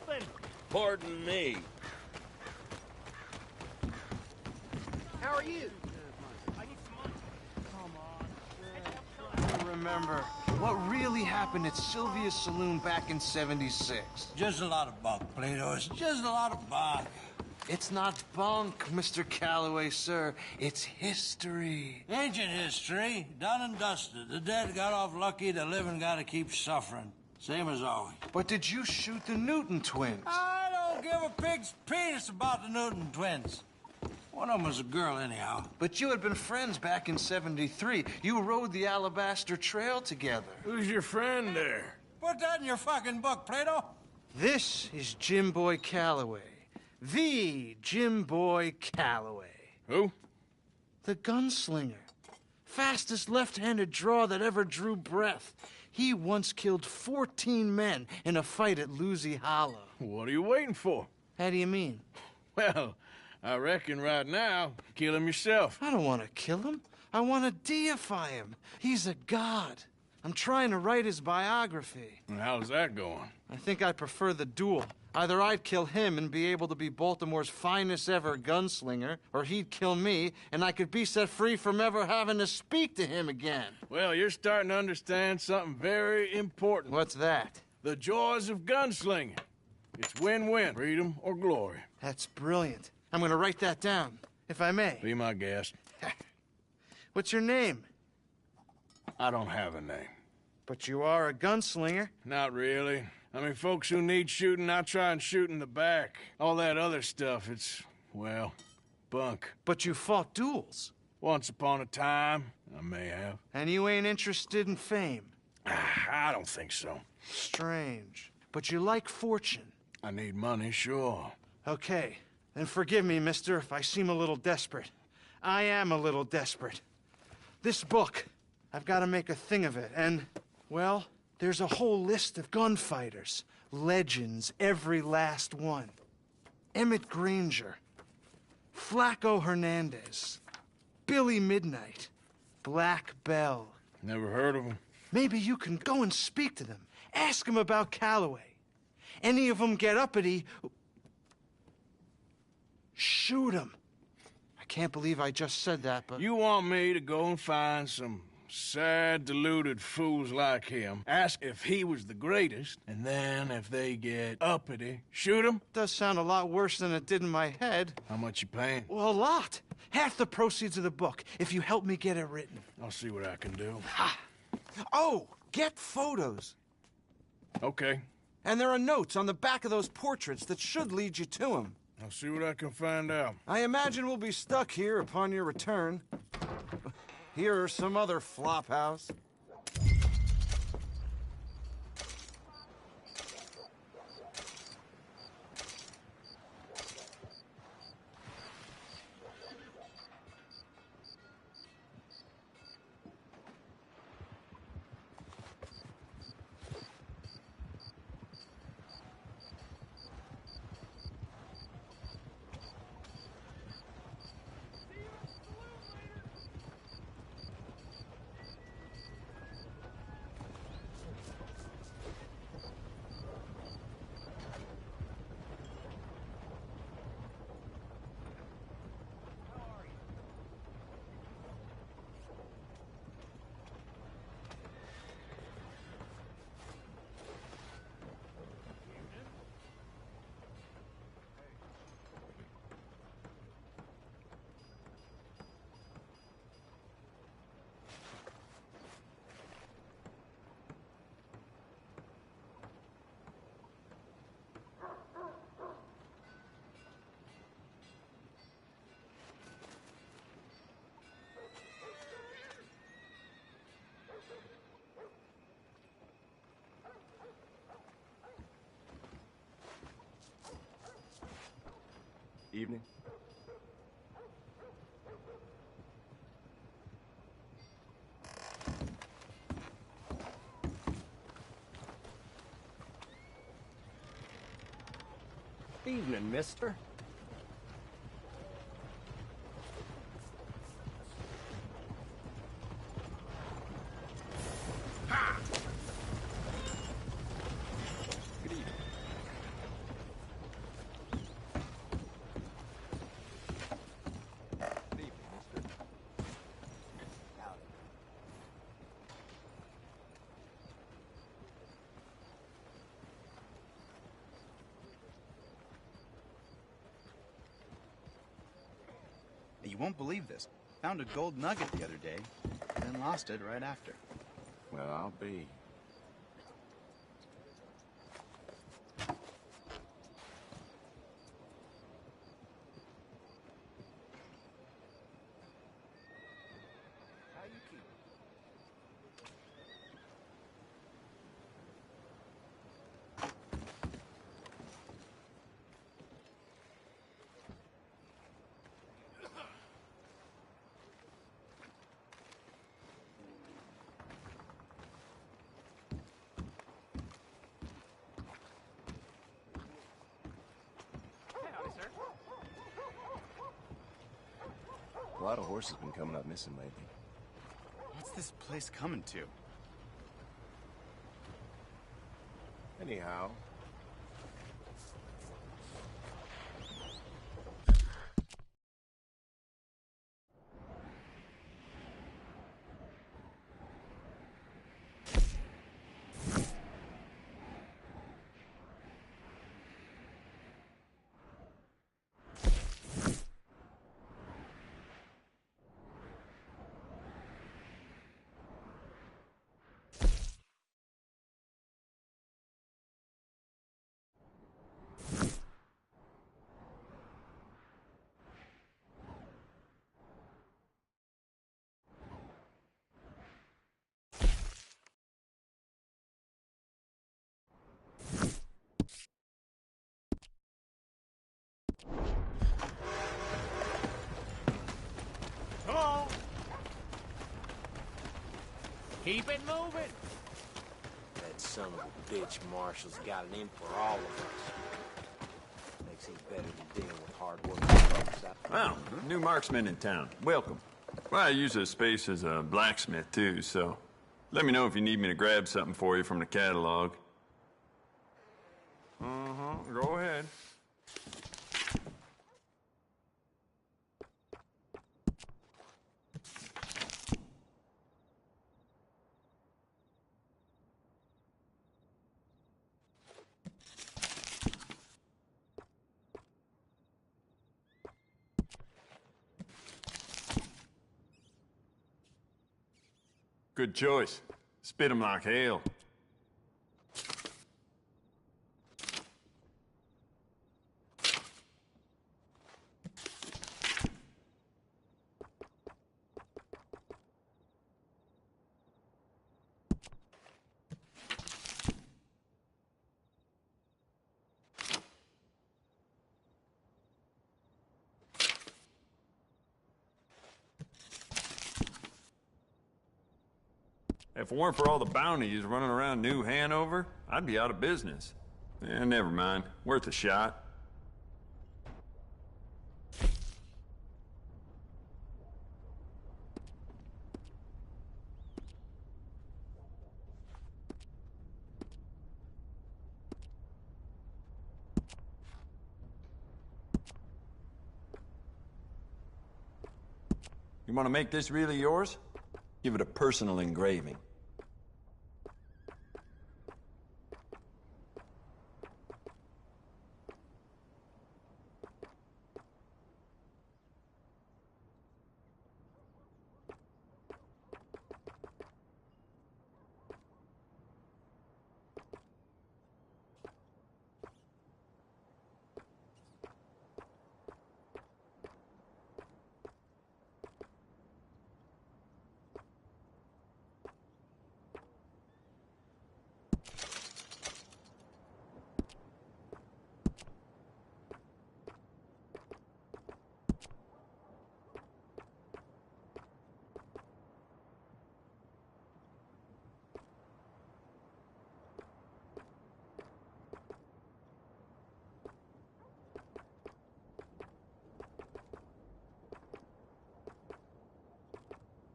open! Pardon me. How are you? Remember what really happened at Sylvia's Saloon back in '76? Just a lot of bunk, Plato. It's just a lot of bunk. It's not bunk, Mr. Calloway, sir. It's history. Ancient history, done and dusted. The dead got off lucky, the living gotta keep suffering. Same as always. But did you shoot the Newton twins? I don't give a pig's penis about the Newton twins. One of them was a girl, anyhow. But you had been friends back in '73. You rode the Alabaster Trail together. Who's your friend there? Put that in your fucking book, Plato. This is Jim Boy Calloway. The Jim Boy Calloway. Who? The gunslinger. Fastest left-handed draw that ever drew breath. He once killed 14 men in a fight at Lucy Hollow. What are you waiting for? How do you mean? Well, I reckon right now, kill him yourself. I don't want to kill him. I want to deify him. He's a god. I'm trying to write his biography. And how's that going? I think I prefer the duel. Either I'd kill him and be able to be Baltimore's finest ever gunslinger, or he'd kill me and I could be set free from ever having to speak to him again. Well, you're starting to understand something very important. What's that? The joys of gunslinging. It's win-win, freedom or glory. That's brilliant. I'm gonna write that down, if I may. Be my guest. What's your name? I don't have a name. But you are a gunslinger. Not really. I mean, folks who need shooting, I try and shoot in the back. All that other stuff, it's, well, bunk. But you fought duels. Once upon a time, I may have. And you ain't interested in fame. I don't think so. Strange. But you like fortune. I need money, sure. Okay. Then forgive me, mister, if I seem a little desperate. I am a little desperate. This book, I've got to make a thing of it, and, well, there's a whole list of gunfighters. Legends, every last one. Emmett Granger, Flaco Hernandez, Billy Midnight, Black Bell. Never heard of them. Maybe you can go and speak to them. Ask them about Calloway. Any of them get uppity, shoot them. I can't believe I just said that, but... You want me to go and find some sad, deluded fools like him, ask if he was the greatest, and then if they get uppity, shoot him? Does sound a lot worse than it did in my head. How much you paying? Well, a lot. Half the proceeds of the book, if you help me get it written. I'll see what I can do. Ha! Oh, get photos. Okay. And there are notes on the back of those portraits that should lead you to him. I'll see what I can find out. I imagine we'll be stuck here upon your return. Here or some other flop house. Evening. Evening, mister. you won't believe this. Found a gold nugget the other day, then lost it right after. Well, I'll be. A lot of horses been coming up missing lately. What's this place coming to? Anyhow, Come on! Keep it moving! That son of a bitch Marshall's got it in for all of us. Makes him better than dealing with hard-working folks. Well, new marksman in town. Welcome. Well, I use this space as a blacksmith, too, so let me know if you need me to grab something for you from the catalog. Go ahead. Good choice. Spit 'em like hail. If it weren't for all the bounties running around New Hanover, I'd be out of business. Never mind. Worth a shot. You want to make this really yours? Give it a personal engraving.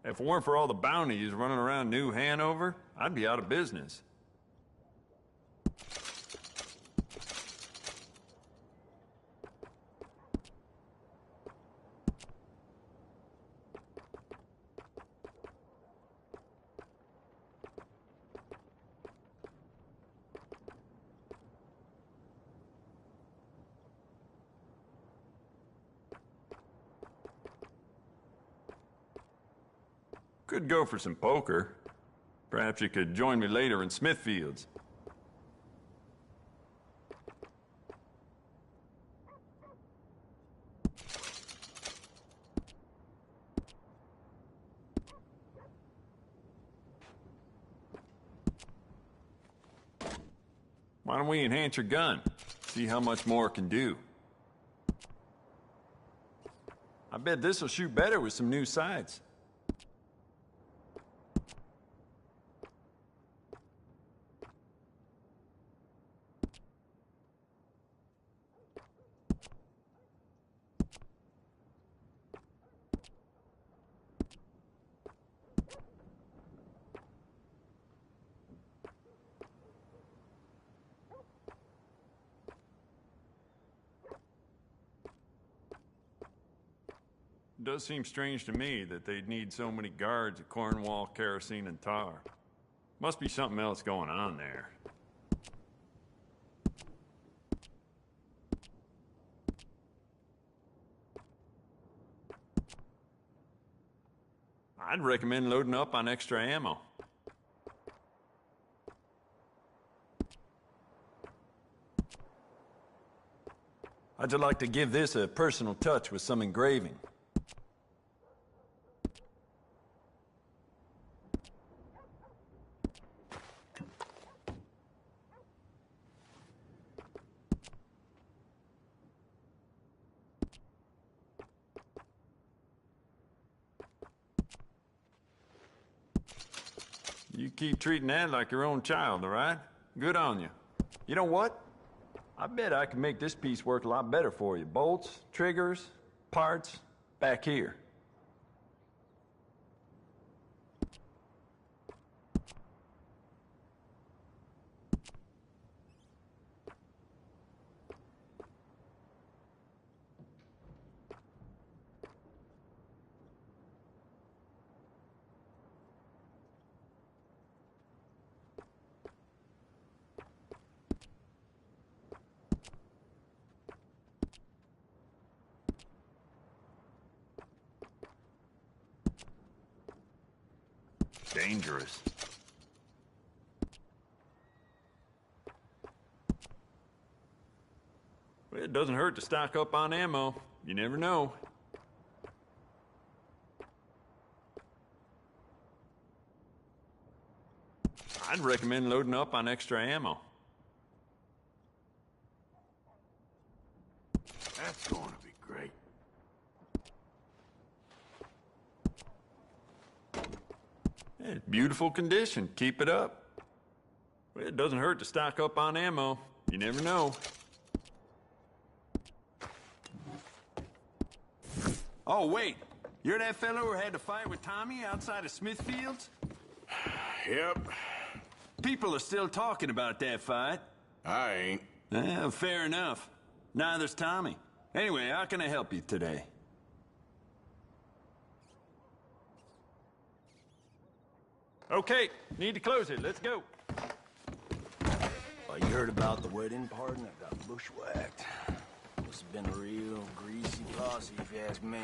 If it weren't for all the bounties running around New Hanover, I'd be out of business. Could go for some poker. Perhaps you could join me later in Smithfield's. Why don't we enhance your gun? See how much more it can do. I bet this'll shoot better with some new sights. It does seem strange to me that they'd need so many guards at Cornwall, kerosene, and tar. Must be something else going on there. I'd recommend loading up on extra ammo. I'd just like to give this a personal touch with some engraving. You keep treating that like your own child, all right? Good on you. You know what? I bet I can make this piece work a lot better for you. Bolts, triggers, parts, back here. Dangerous. Well, it doesn't hurt to stock up on ammo. You never know. I'd recommend loading up on extra ammo. That's going to be great. It's beautiful condition. Keep it up. Well, it doesn't hurt to stock up on ammo. You never know. Oh, wait. You're that fellow who had to fight with Tommy outside of Smithfield's? Yep. People are still talking about that fight. I ain't. Fair enough. Neither's Tommy. Anyway, how can I help you today? Okay, need to close it. Let's go. Well, you heard about the wedding party? I got bushwhacked. Must have been a real greasy posse, if you ask me.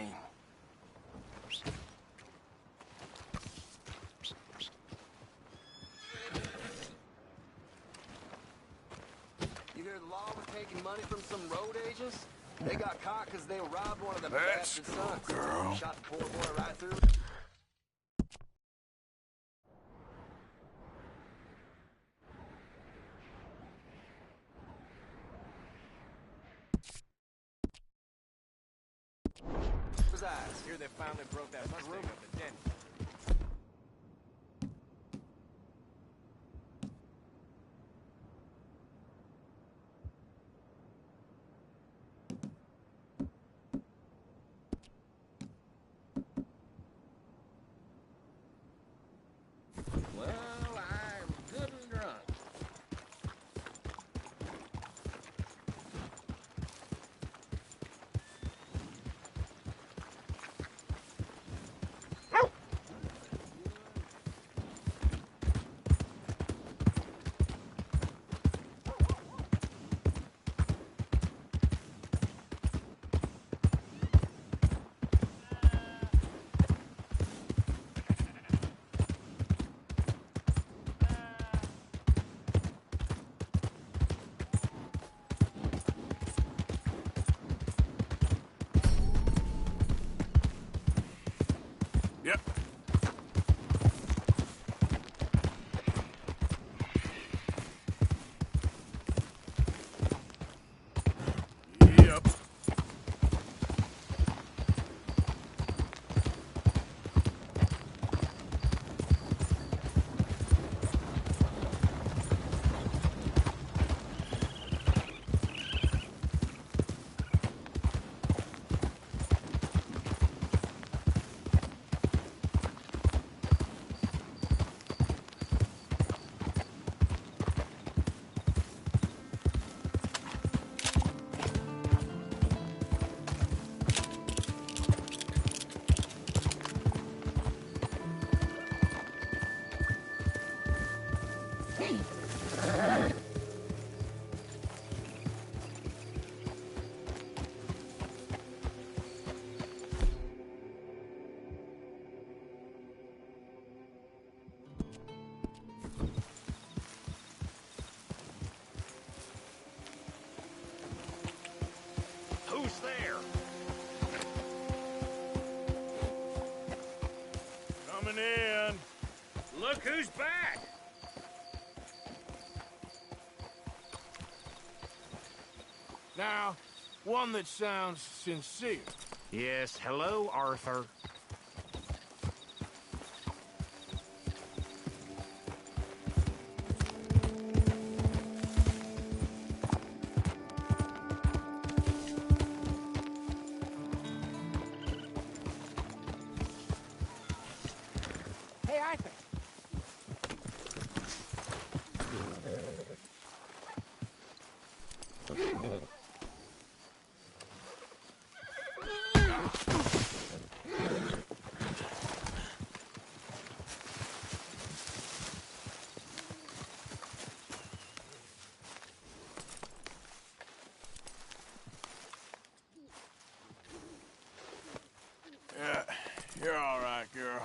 You hear the law was taking money from some road agents? They got caught because they robbed one of the Let's bastard go, sons. girl. Shot the poor boy right through. Besides, here they finally broke that Mustang of the den. Well, I'm good and drunk. Yep. Yep. Who's there? Coming in. Look who's back. Now, one that sounds sincere. Yes, hello, Arthur. Hey, Arthur. Yeah, you're all right, girl.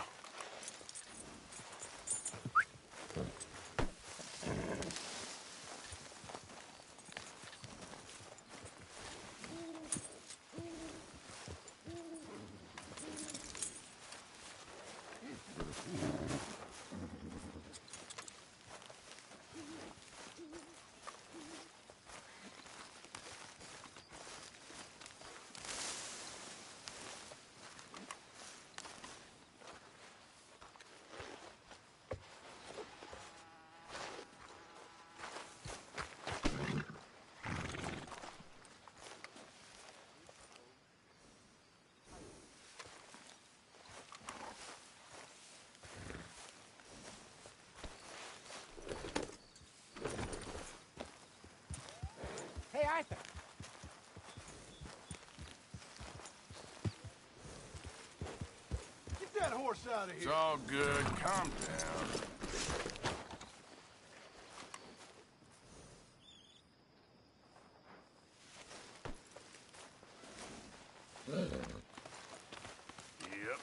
Hey, Arthur. Get that horse out of It's here. all good. Calm down. Yep.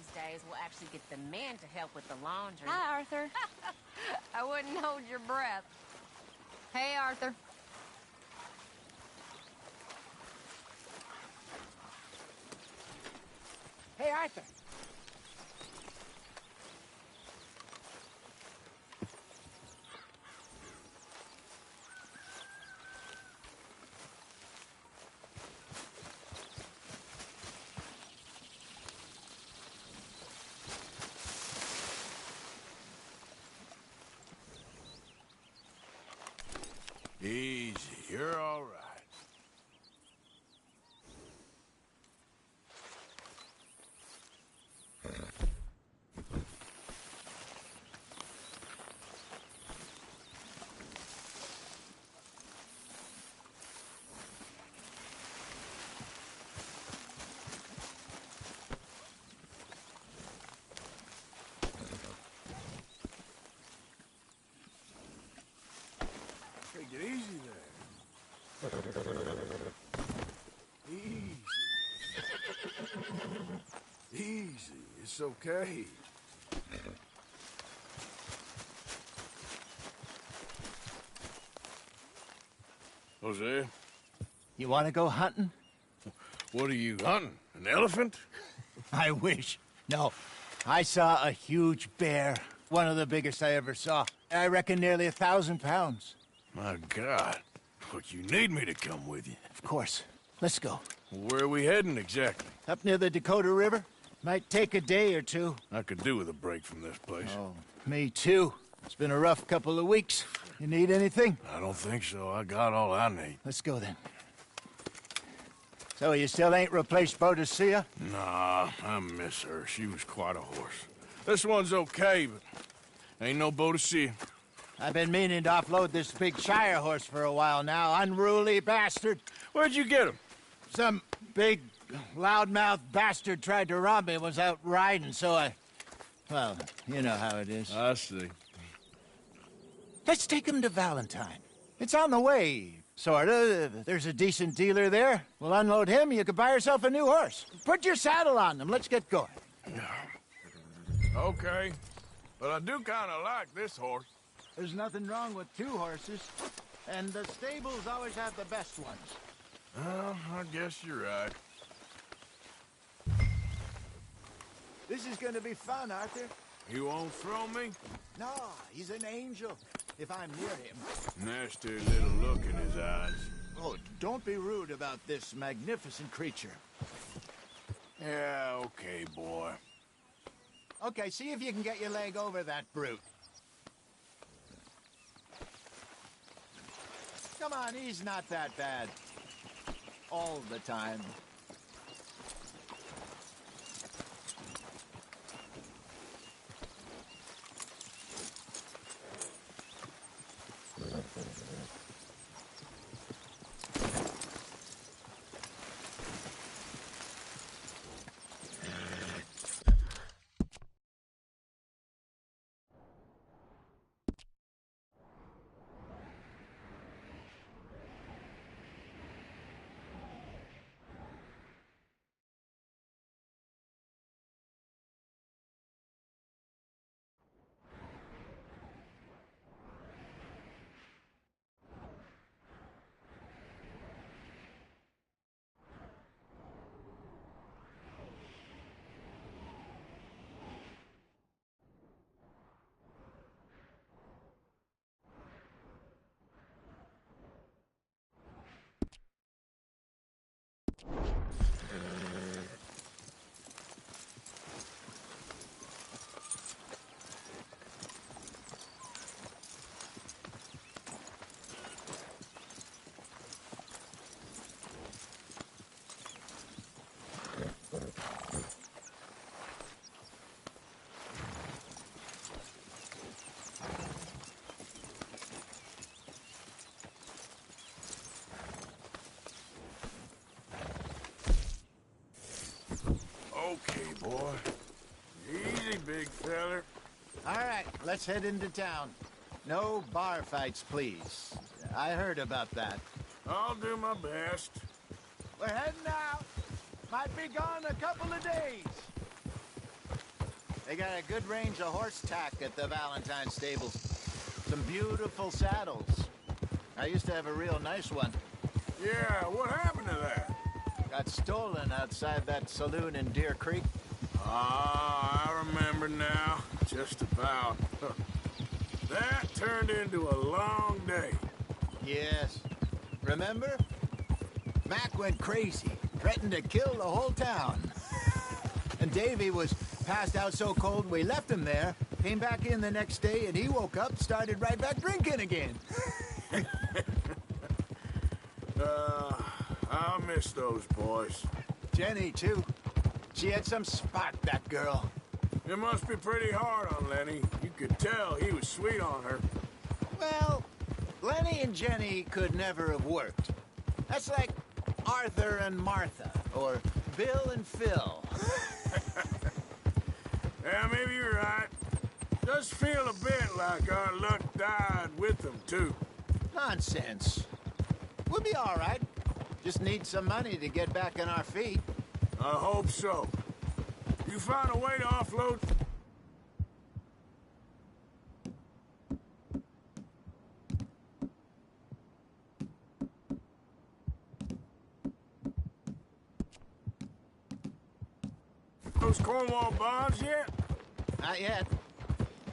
these days we'll actually get the men to help with the laundry. Hi, Arthur. I wouldn't hold your breath. Hey, Arthur. Hey, Arthur. Easy, you're all right. Take it easy there. Easy. Easy. It's okay. Jose, You want to go hunting? what are you hunting? An elephant? I wish. No. I saw a huge bear. One of the biggest I ever saw. I reckon nearly 1,000 pounds. My God. But you need me to come with you. Of course. Let's go. Where are we heading exactly? Up near the Dakota River. Might take a day or two. I could do with a break from this place. Oh, me too. It's been a rough couple of weeks. You need anything? I don't think so. I got all I need. Let's go then. So you still ain't replaced Boadicea? Nah, I miss her. She was quite a horse. This one's okay, but ain't no Boadicea. I've been meaning to offload this big Shire horse for a while now. Unruly bastard. Where'd you get him? Some big, loudmouth bastard tried to rob me and was out riding, so I... Well, you know how it is. I see. Let's take him to Valentine. It's on the way, sorta. There's a decent dealer there. We'll unload him, you can buy yourself a new horse. Put your saddle on them, let's get going. Okay. But I do kind of like this horse. There's nothing wrong with two horses, and the stables always have the best ones. Well, I guess you're right. This is gonna be fun, Arthur. You won't throw me? No, he's an angel, if I'm near him. Nasty little look in his eyes. Oh, don't be rude about this magnificent creature. Yeah, okay, boy. Okay, see if you can get your leg over that brute. Come on, he's not that bad. All the time. Okay, boy. Easy, big feller. All right, let's head into town. No bar fights, please. I heard about that. I'll do my best. We're heading out. Might be gone a couple of days. They got a good range of horse tack at the Valentine stables. Some beautiful saddles. I used to have a real nice one. Yeah, what happened to that? Got stolen outside that saloon in Deer Creek. Ah, I remember now. Just about. That turned into a long day. Yes. Remember? Mac went crazy, threatened to kill the whole town. And Davy was passed out so cold we left him there, came back in the next day, and he woke up, started right back drinking again. I'll miss those boys. Jenny, too. She had some spot, that girl. It must be pretty hard on Lenny. You could tell he was sweet on her. Well, Lenny and Jenny could never have worked. That's like Arthur and Martha, or Bill and Phil. Yeah, maybe you're right. Does feel a bit like our luck died with them, too. Nonsense. We'll be all right. Just need some money to get back on our feet. I hope so. You found a way to offload... those Cornwall bonds yet? Not yet.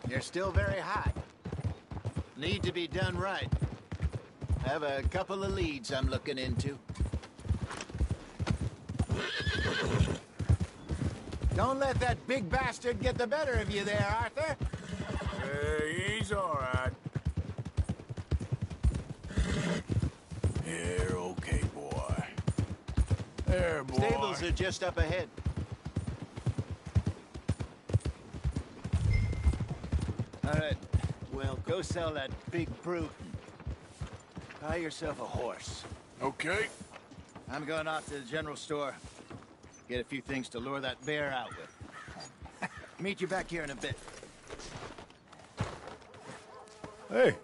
They're still very hot. Need to be done right. I have a couple of leads I'm looking into. Don't let that big bastard get the better of you there, Arthur. He's all right. You're okay, boy. There, boy. Stables are just up ahead. All right. Well, go sell that big brute. Buy yourself a horse. Okay. I'm going off to the general store. Get a few things to lure that bear out with. Meet you back here in a bit. Hey,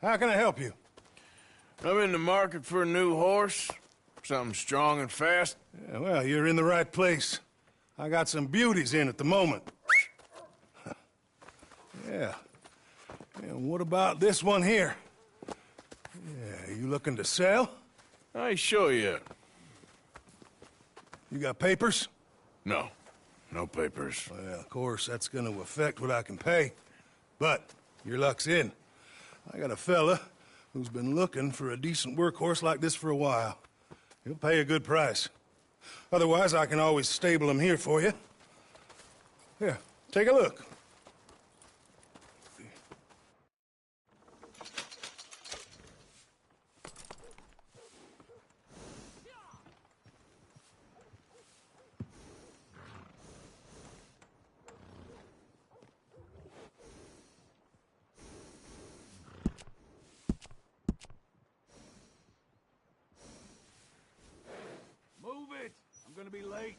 how can I help you? I'm in the market for a new horse. Something strong and fast. Yeah, well, you're in the right place. I got some beauties in at the moment. Yeah. And what about this one here? Yeah, you looking to sell? I ain't sure yet. You got papers? No. No papers. Well, of course, that's going to affect what I can pay. But your luck's in. I got a fella who's been looking for a decent workhorse like this for a while. He'll pay a good price. Otherwise, I can always stable him here for you. Here, take a look. I'm gonna be late.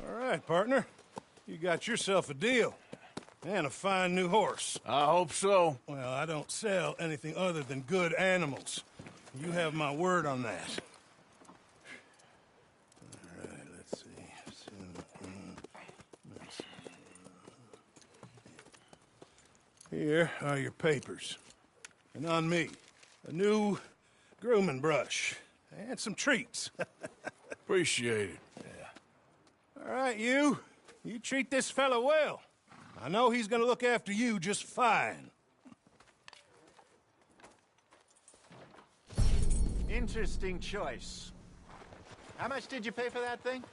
All right, partner. You got yourself a deal. And a fine new horse. I hope so. Well, I don't sell anything other than good animals. You have my word on that. All right, let's see. Here are your papers. And on me, a new grooming brush and some treats. Appreciate it. Yeah. All right, you treat this fella well. I know he's gonna look after you just fine. Interesting choice. How much did you pay for that thing?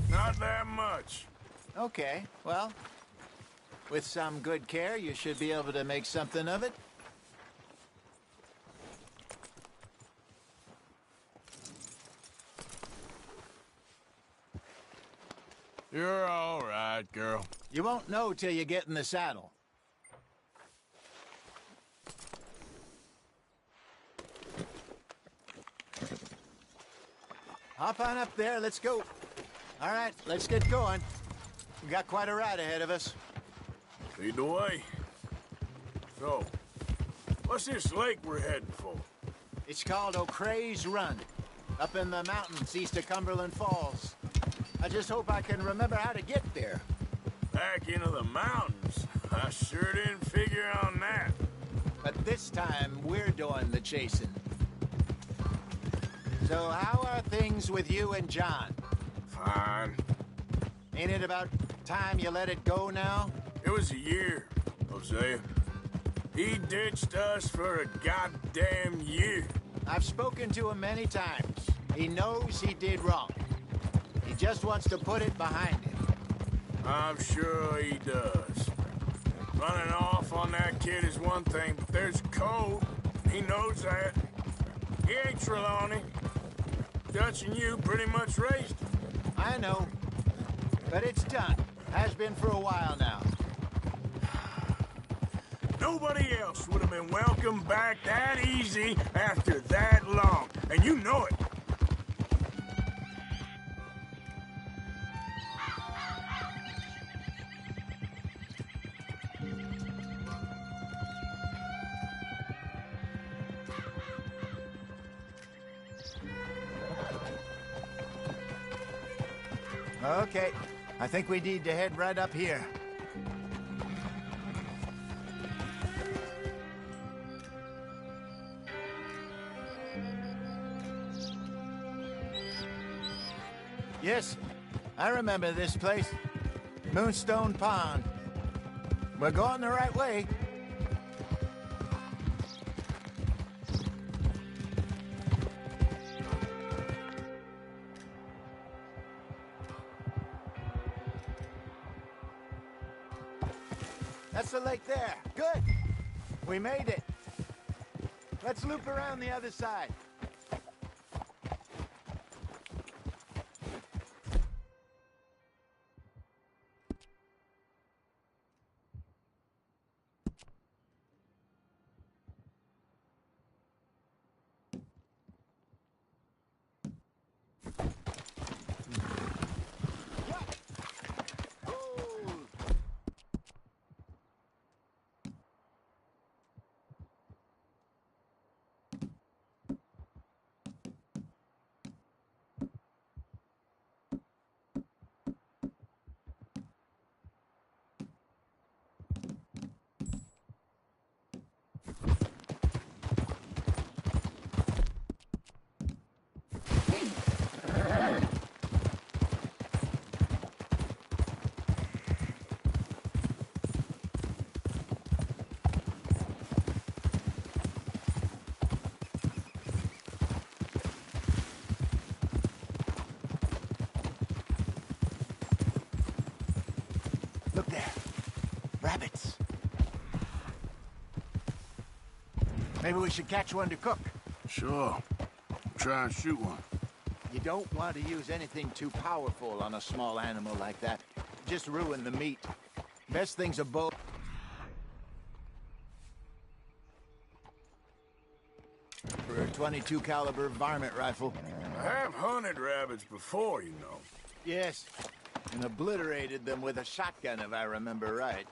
Not that much. Okay, well, with some good care, you should be able to make something of it. You're all right, girl. You won't know till you get in the saddle. Hop on up there, let's go. All right, let's get going. We got quite a ride ahead of us. Lead the way. So, what's this lake we're heading for? It's called O'Creagh's Run, up in the mountains east of Cumberland Falls. I just hope I can remember how to get there. Back into the mountains? I sure didn't figure on that. But this time, we're doing the chasing. So how are things with you and John? Fine. Ain't it about time you let it go now? It was a year, Hosea. He ditched us for a goddamn year. I've spoken to him many times. He knows he did wrong. He just wants to put it behind him. I'm sure he does. Running off on that kid is one thing, but there's code. He knows that. He ain't Trelawney. Dutch and you pretty much raised him. I know. But it's done. Has been for a while now. Nobody else would have been welcomed back that easy after that long. And you know it. Okay. I think we need to head right up here. Yes, I remember this place. Moonstone Pond. We're going the right way. That's the lake there. Good. We made it. Let's loop around the other side. Look there. Rabbits. Maybe we should catch one to cook. Sure. Try and shoot one. You don't want to use anything too powerful on a small animal like that. Just ruin the meat. Best thing's a bow. For a .22 caliber varmint rifle. I have hunted rabbits before, you know. Yes, and obliterated them with a shotgun, if I remember right.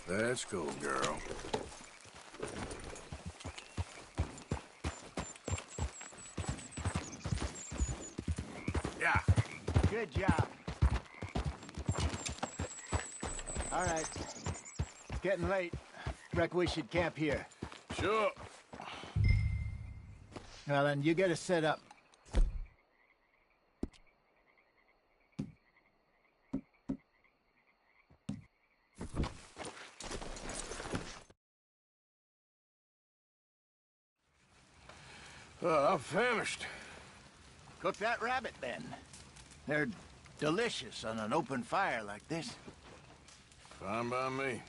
Let's go, girl. Yeah. Good job. All right. It's getting late. Reckon we should camp here. Sure. Well, then you get us set up. I'm famished. Cook that rabbit, then. They're delicious on an open fire like this. Fine by me.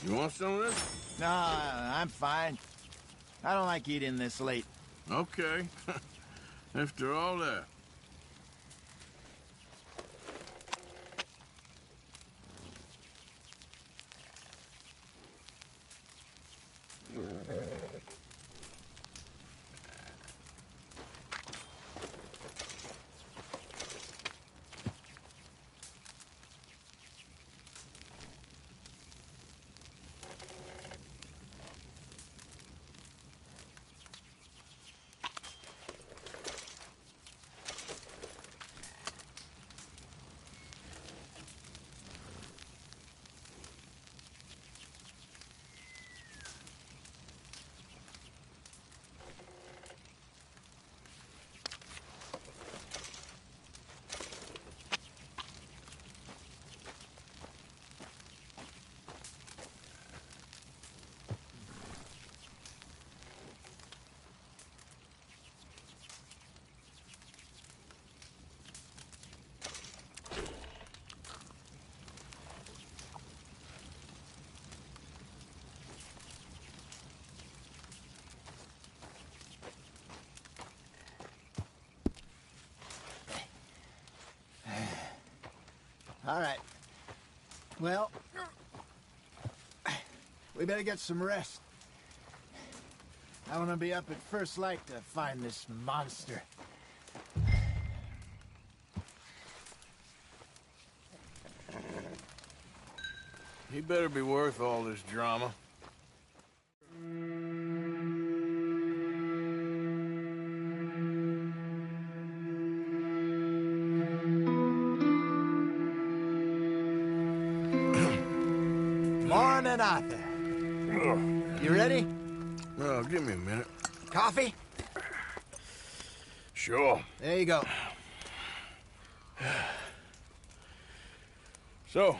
You want some of this? No, I'm fine. I don't like eating this late. Okay. After all that. All right. Well, we better get some rest. I want to be up at first light to find this monster. He better be worth all this drama. Morning, Arthur. You ready? Well, give me a minute. Coffee? Sure. There you go. So,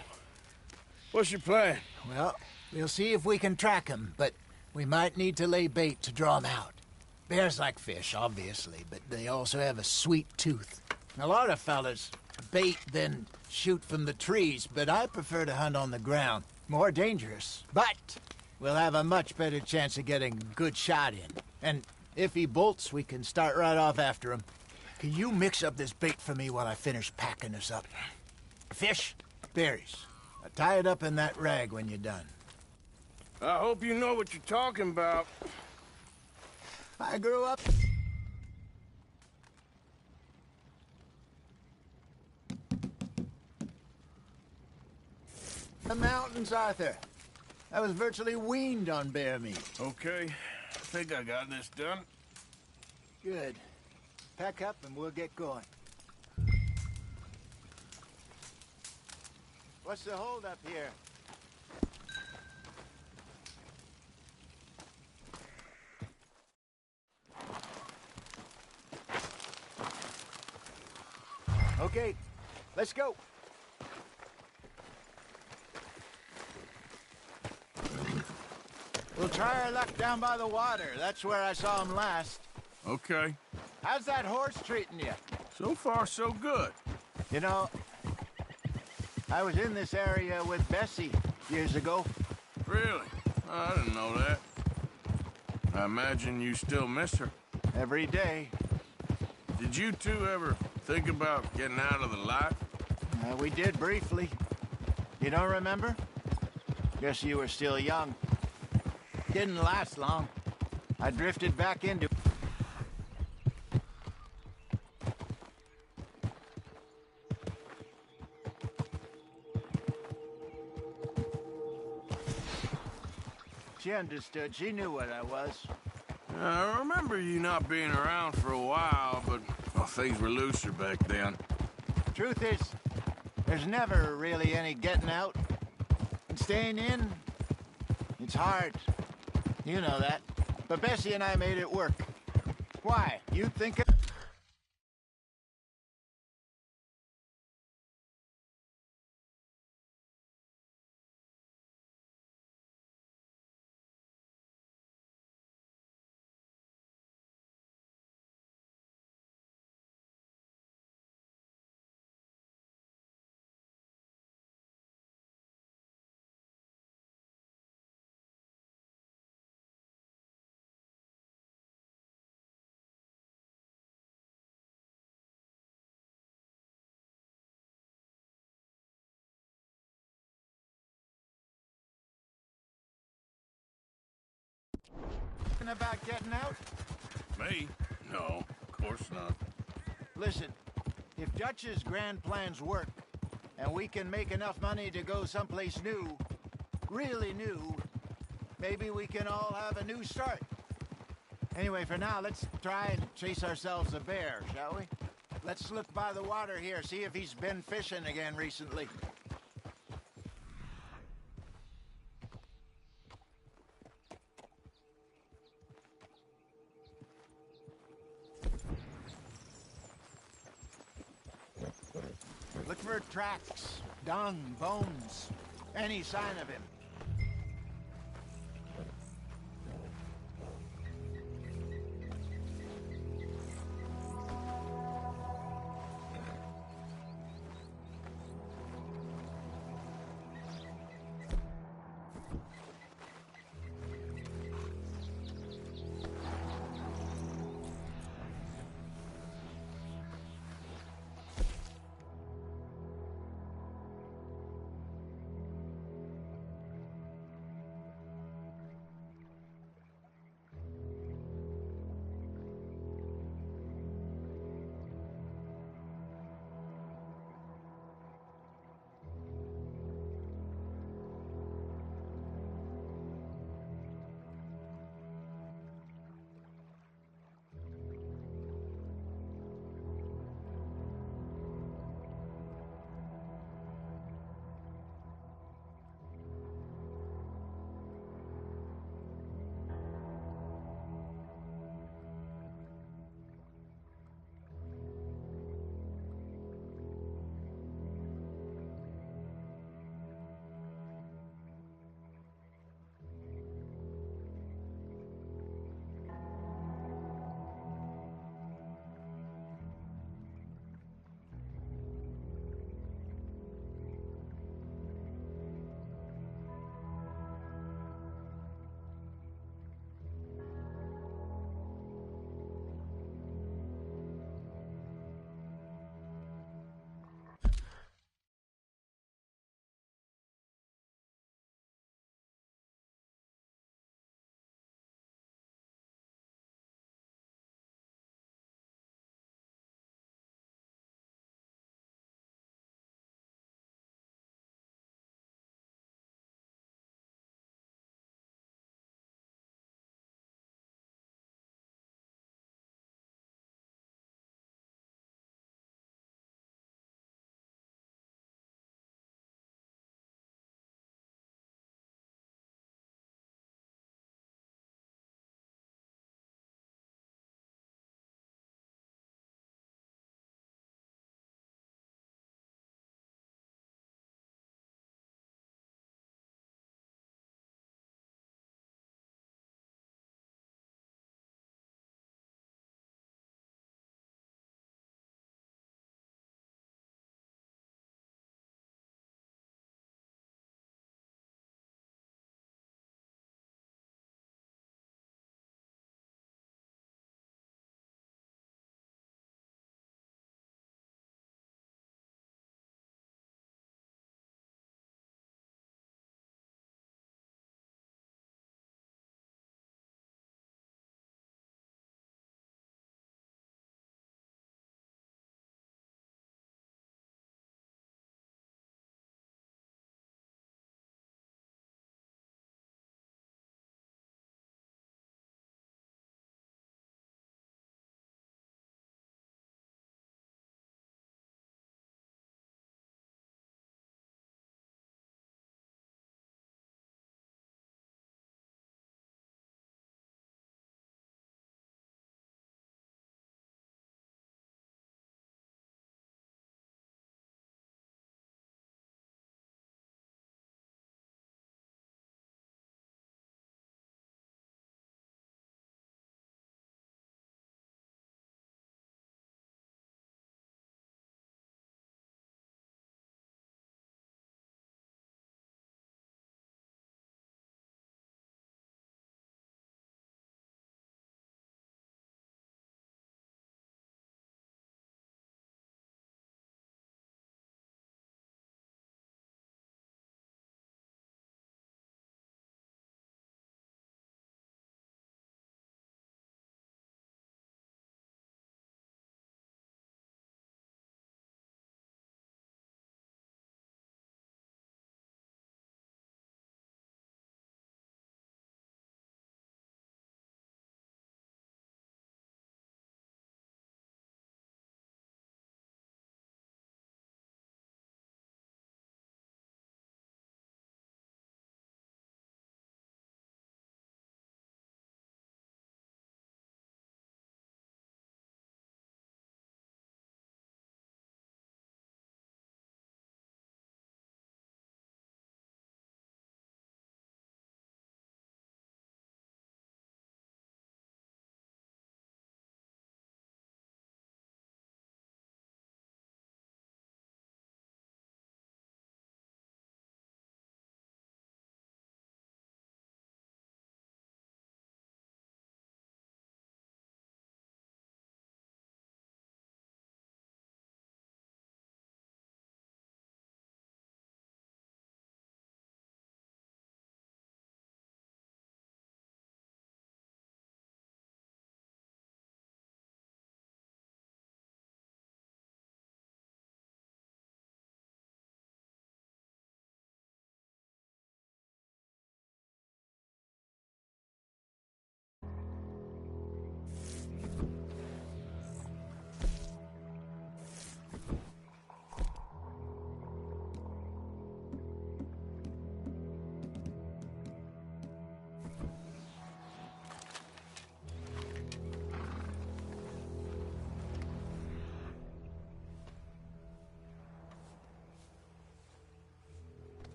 what's your plan? Well, we'll see if we can track him, but we might need to lay bait to draw him out. Bears like fish, obviously, but they also have a sweet tooth. A lot of fellas bait, then shoot from the trees, but I prefer to hunt on the ground. More dangerous, but we'll have a much better chance of getting a good shot in. And if he bolts, we can start right off after him. Can you mix up this bait for me while I finish packing this up? Fish, berries. Tie it up in that rag when you're done. I hope you know what you're talking about. I grew up... the mountains, Arthur. I was virtually weaned on bear meat. Okay. I think I got this done. Good. Pack up and we'll get going. What's the holdup here? Okay, let's go. We'll try our luck down by the water. That's where I saw him last. Okay. How's that horse treating you? So far, so good. You know, I was in this area with Bessie years ago. Really? I didn't know that. I imagine you still miss her. Every day. Did you two ever think about getting out of the life? We did briefly. You don't remember? Guess you were still young. Didn't last long. I drifted back into... She understood. She knew what I was. I remember you not being around for a while, but well, things were looser back then. Truth is, there's never really any getting out. And staying in, it's hard. You know that. But Bessie and I made it work. Why? You think it... about getting out? Me? No, of course not. Listen, if Dutch's grand plans work, and we can make enough money to go someplace new, really new, maybe we can all have a new start. Anyway, for now, let's try and chase ourselves a bear, shall we? Let's look by the water here, see if he's been fishing again recently. Look for tracks, dung, bones, any sign of him.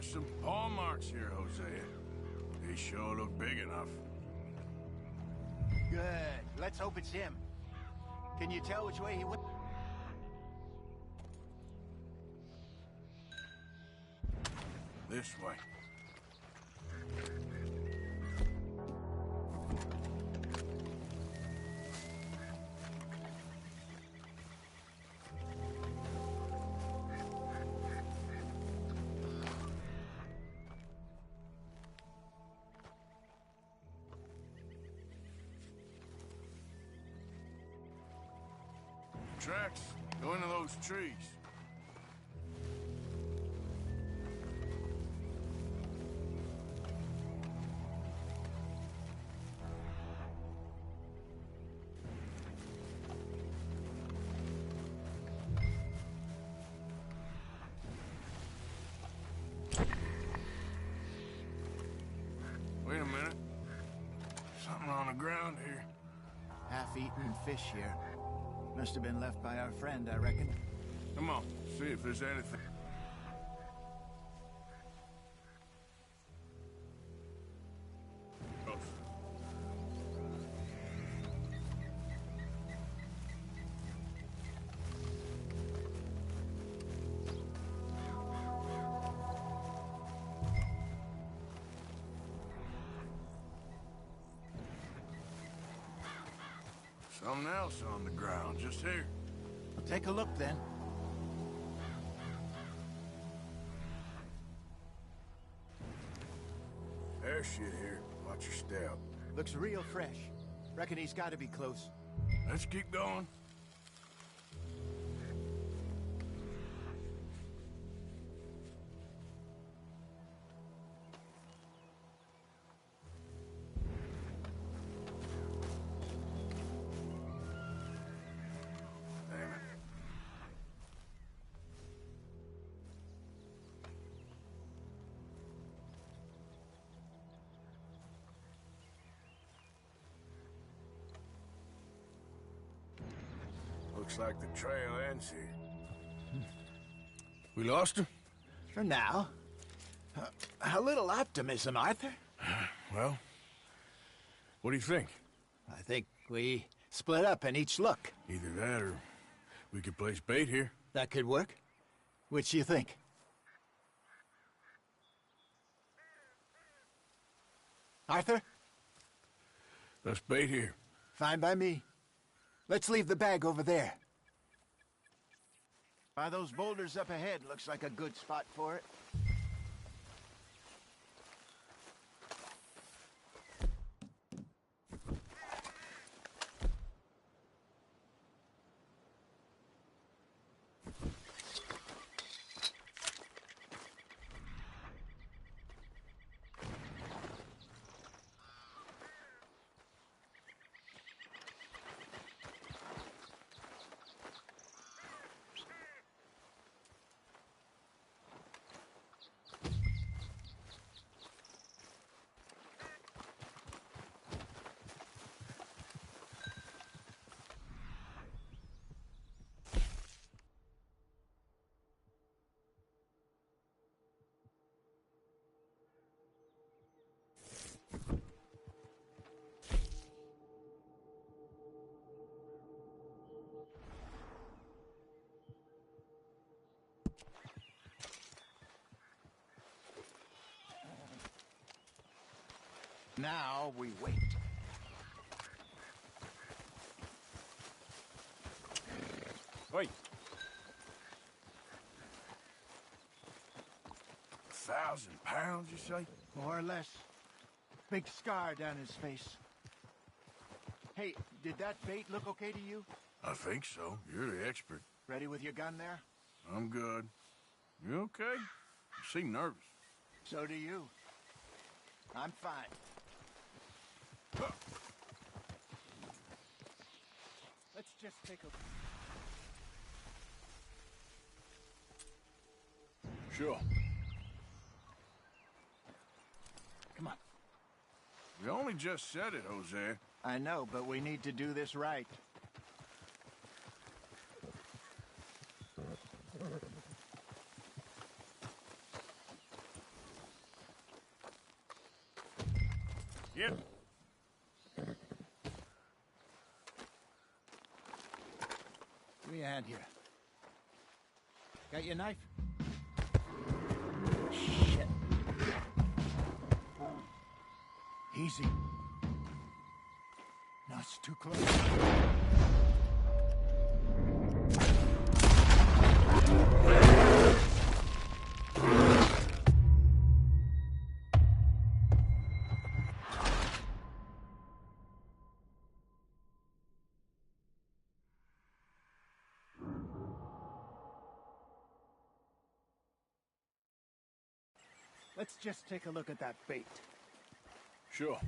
there's some paw marks here, Hosea. They sure look big enough. Good. Let's hope it's him. Can you tell which way he went? This way. Tracks go into those trees. Wait a minute. Something on the ground here. Half-eaten fish here. Must have been left by our friend, I reckon. Come on, see if there's anything. Oh. Something else on the ground, just here. Take a look, then. There's shit here. Watch your step. Looks real fresh. Reckon he's got to be close. Let's keep going. Looks like the trail ends here. We lost him? For now. A little optimism, Arthur. Well, what do you think? I think we split up and each look. Either that or we could place bait here. That could work. Which you think? Arthur? Let's bait here. Fine by me. Let's leave the bag over there. By those boulders up ahead, looks like a good spot for it. Now we wait. Wait. 1,000 pounds, you say? More or less. Big scar down his face. Hey, did that bait look okay to you? I think so. You're the expert. Ready with your gun there? I'm good. You okay? You seem nervous. So do you. I'm fine. Let's just take a... Sure. Come on. We only just said it, Jose. I know, but we need to do this right. Give me a hand here. Got your knife? Shit. Easy. No, it's too close. Let's just take a look at that bait. Sure.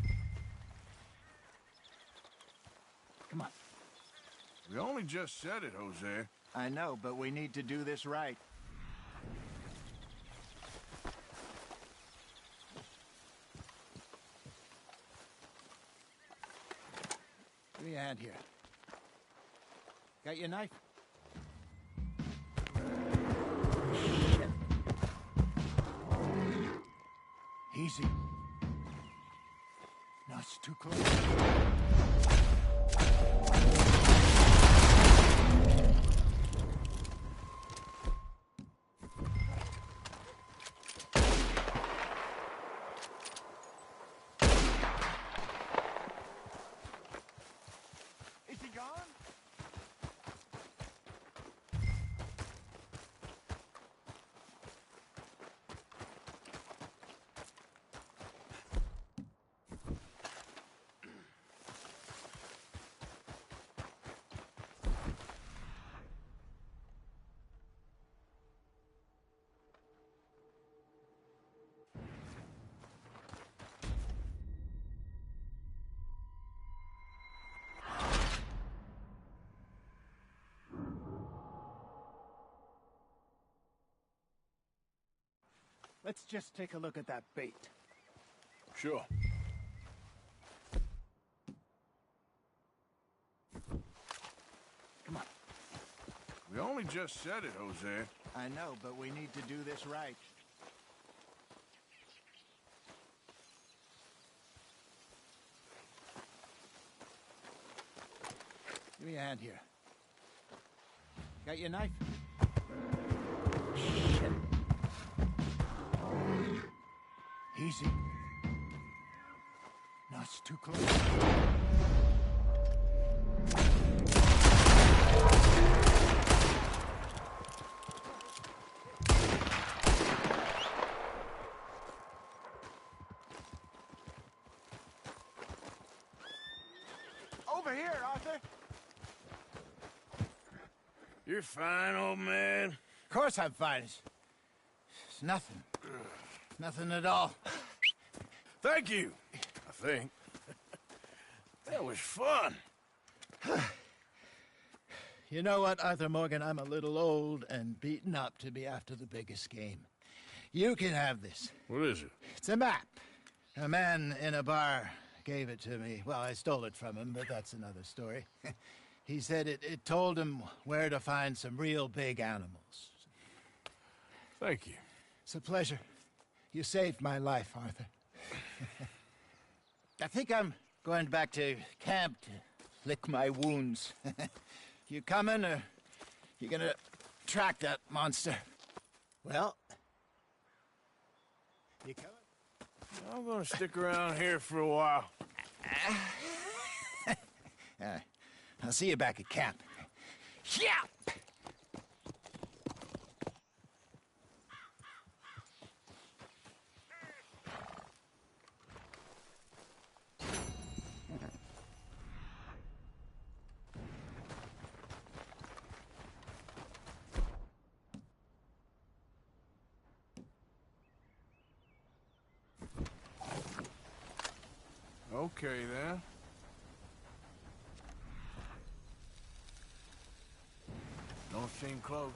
Come on. We only just said it, Jose. I know, but we need to do this right. Give me a hand here. Got your knife? Shit. Easy. No, it's too close. Is he gone? Let's just take a look at that bait. Sure. Come on. We only just said it, Jose. I know, but we need to do this right. Give me a hand here. Got your knife? Shit. Easy. No, it's too close. Over here, Arthur. You're fine, old man. Of course I'm fine. It's nothing. Nothing at all. Thank you, I think. That was fun. You know what, Arthur Morgan? I'm a little old and beaten up to be after the biggest game. You can have this. What is it? It's a map. A man in a bar gave it to me. Well, I stole it from him, but that's another story. He said it told him where to find some real big animals. Thank you. It's a pleasure. You saved my life, Arthur. I think I'm going back to camp to lick my wounds. You coming, or you gonna track that monster? Well, you coming? I'm gonna stick around here for a while. I'll see you back at camp. Yeah! Okay, then. Don't seem close.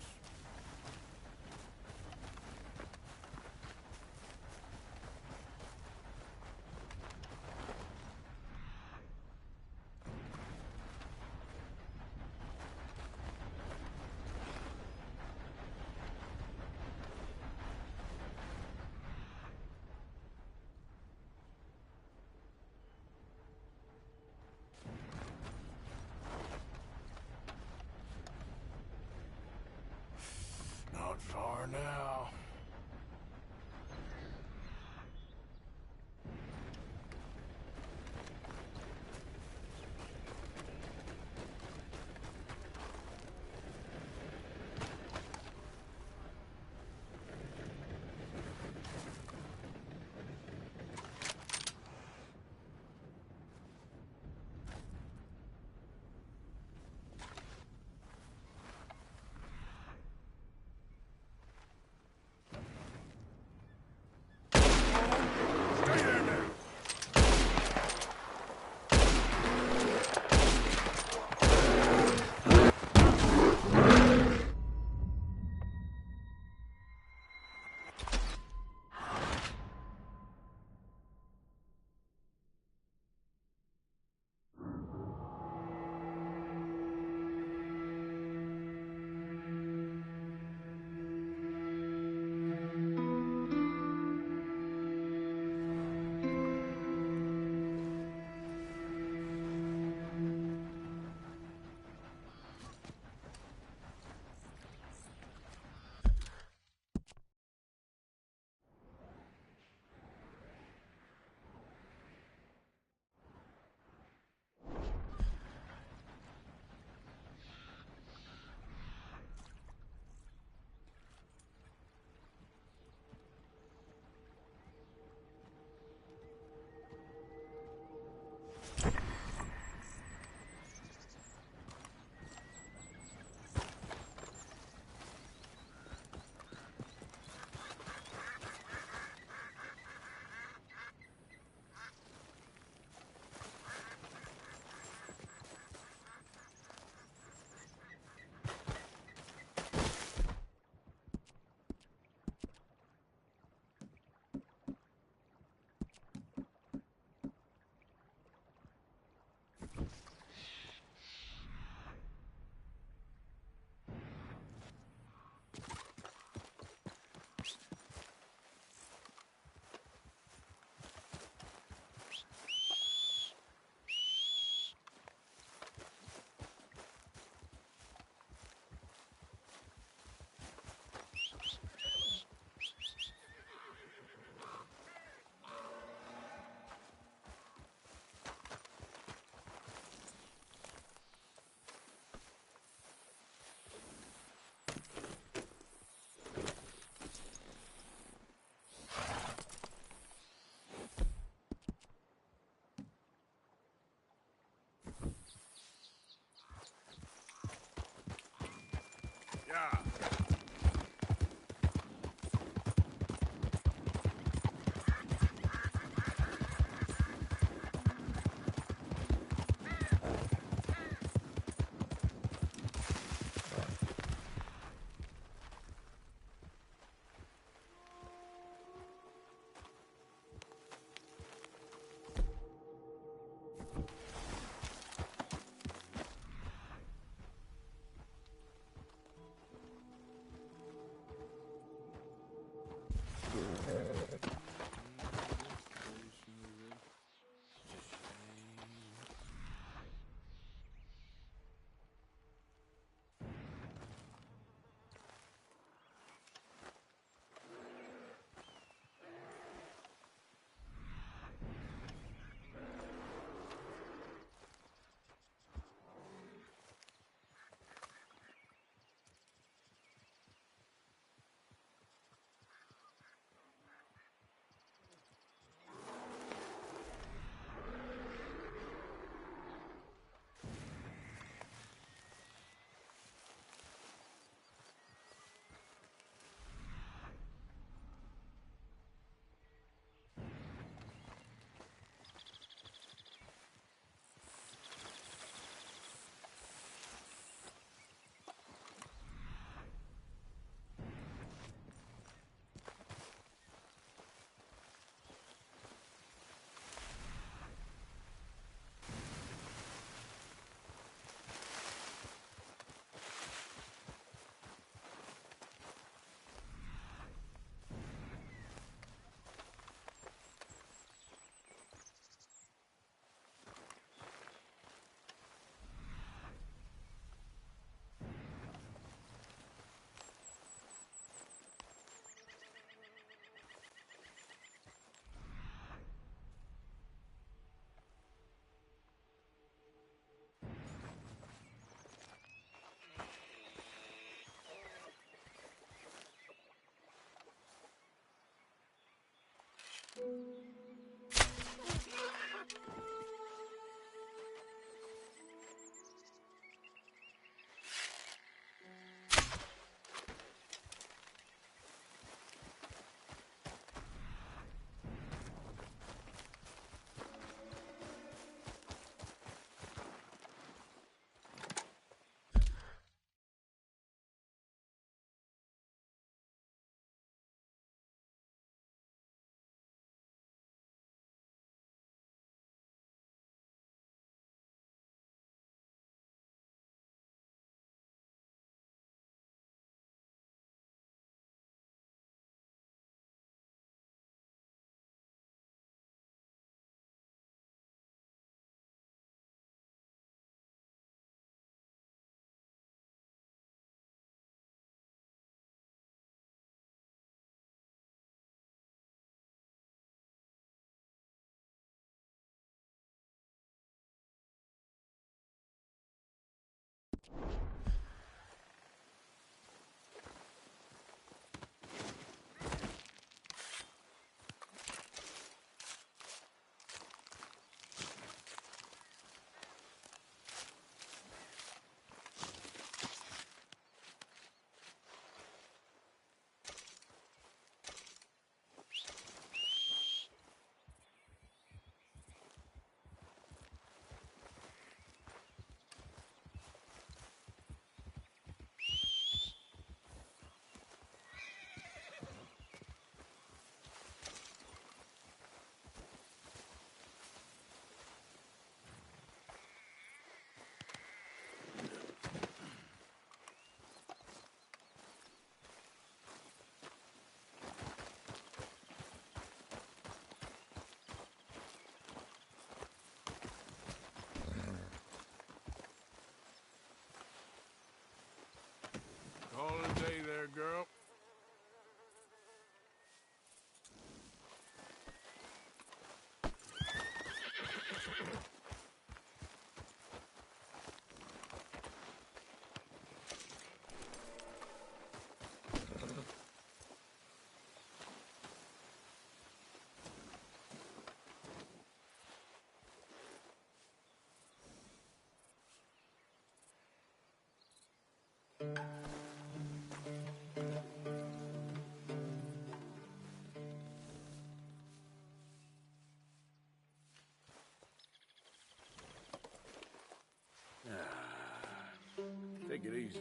Take it easy.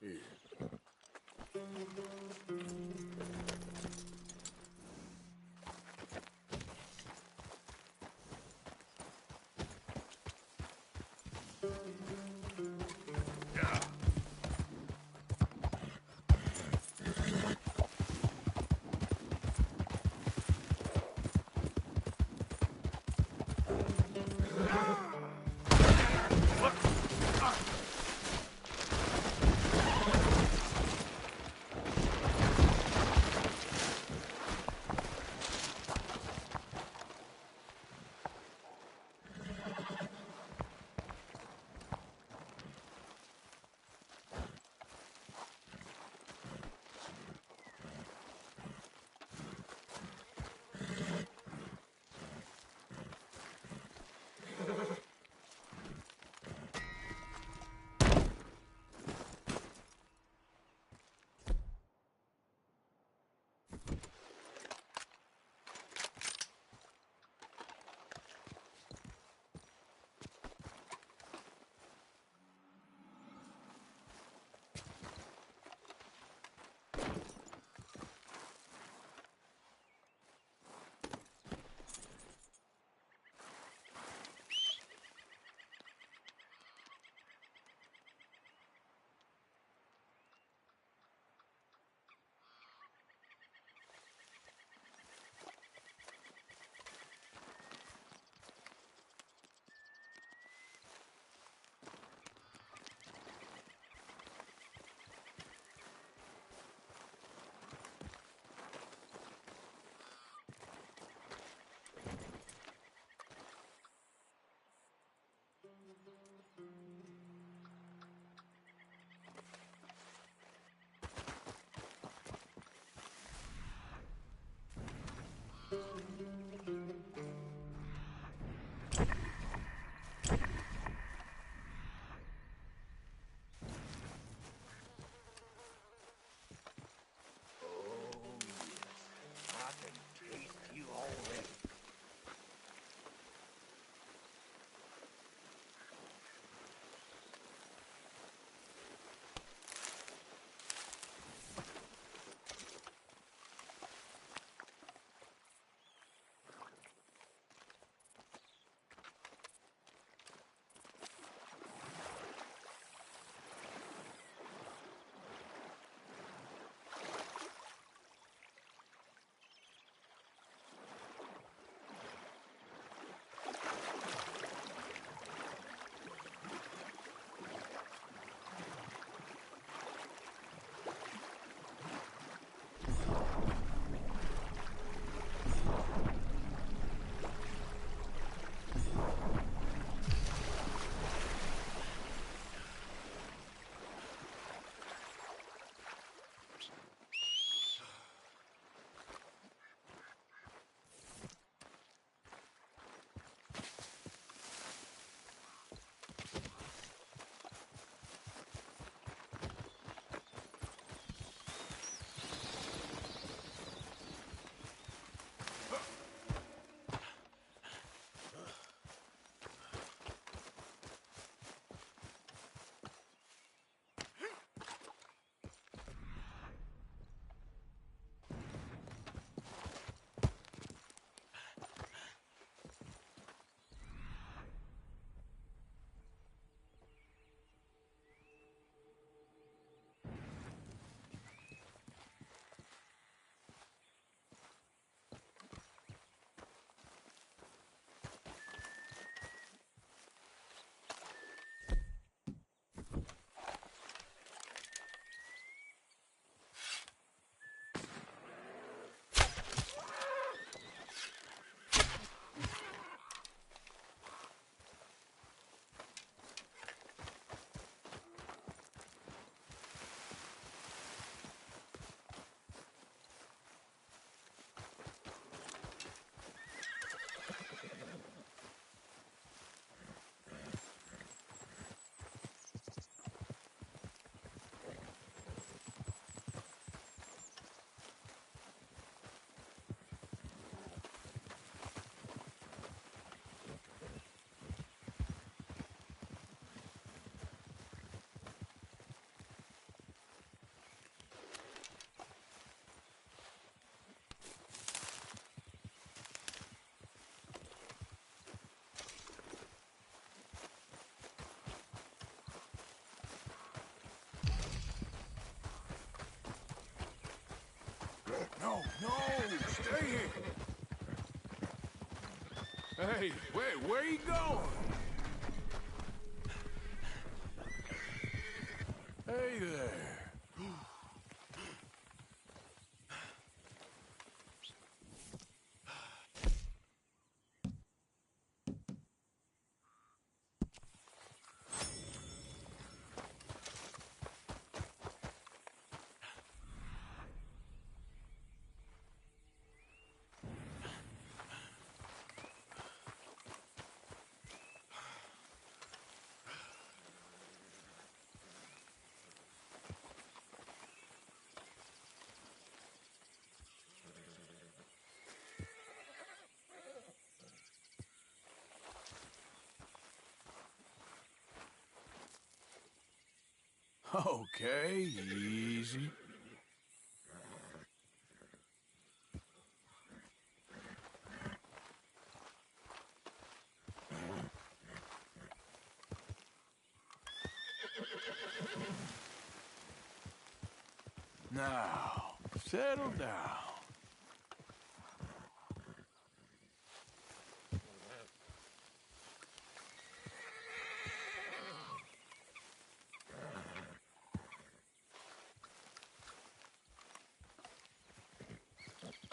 Here. here! Hey, wait, where you going? Hey there. Okay, easy. Now, settle down.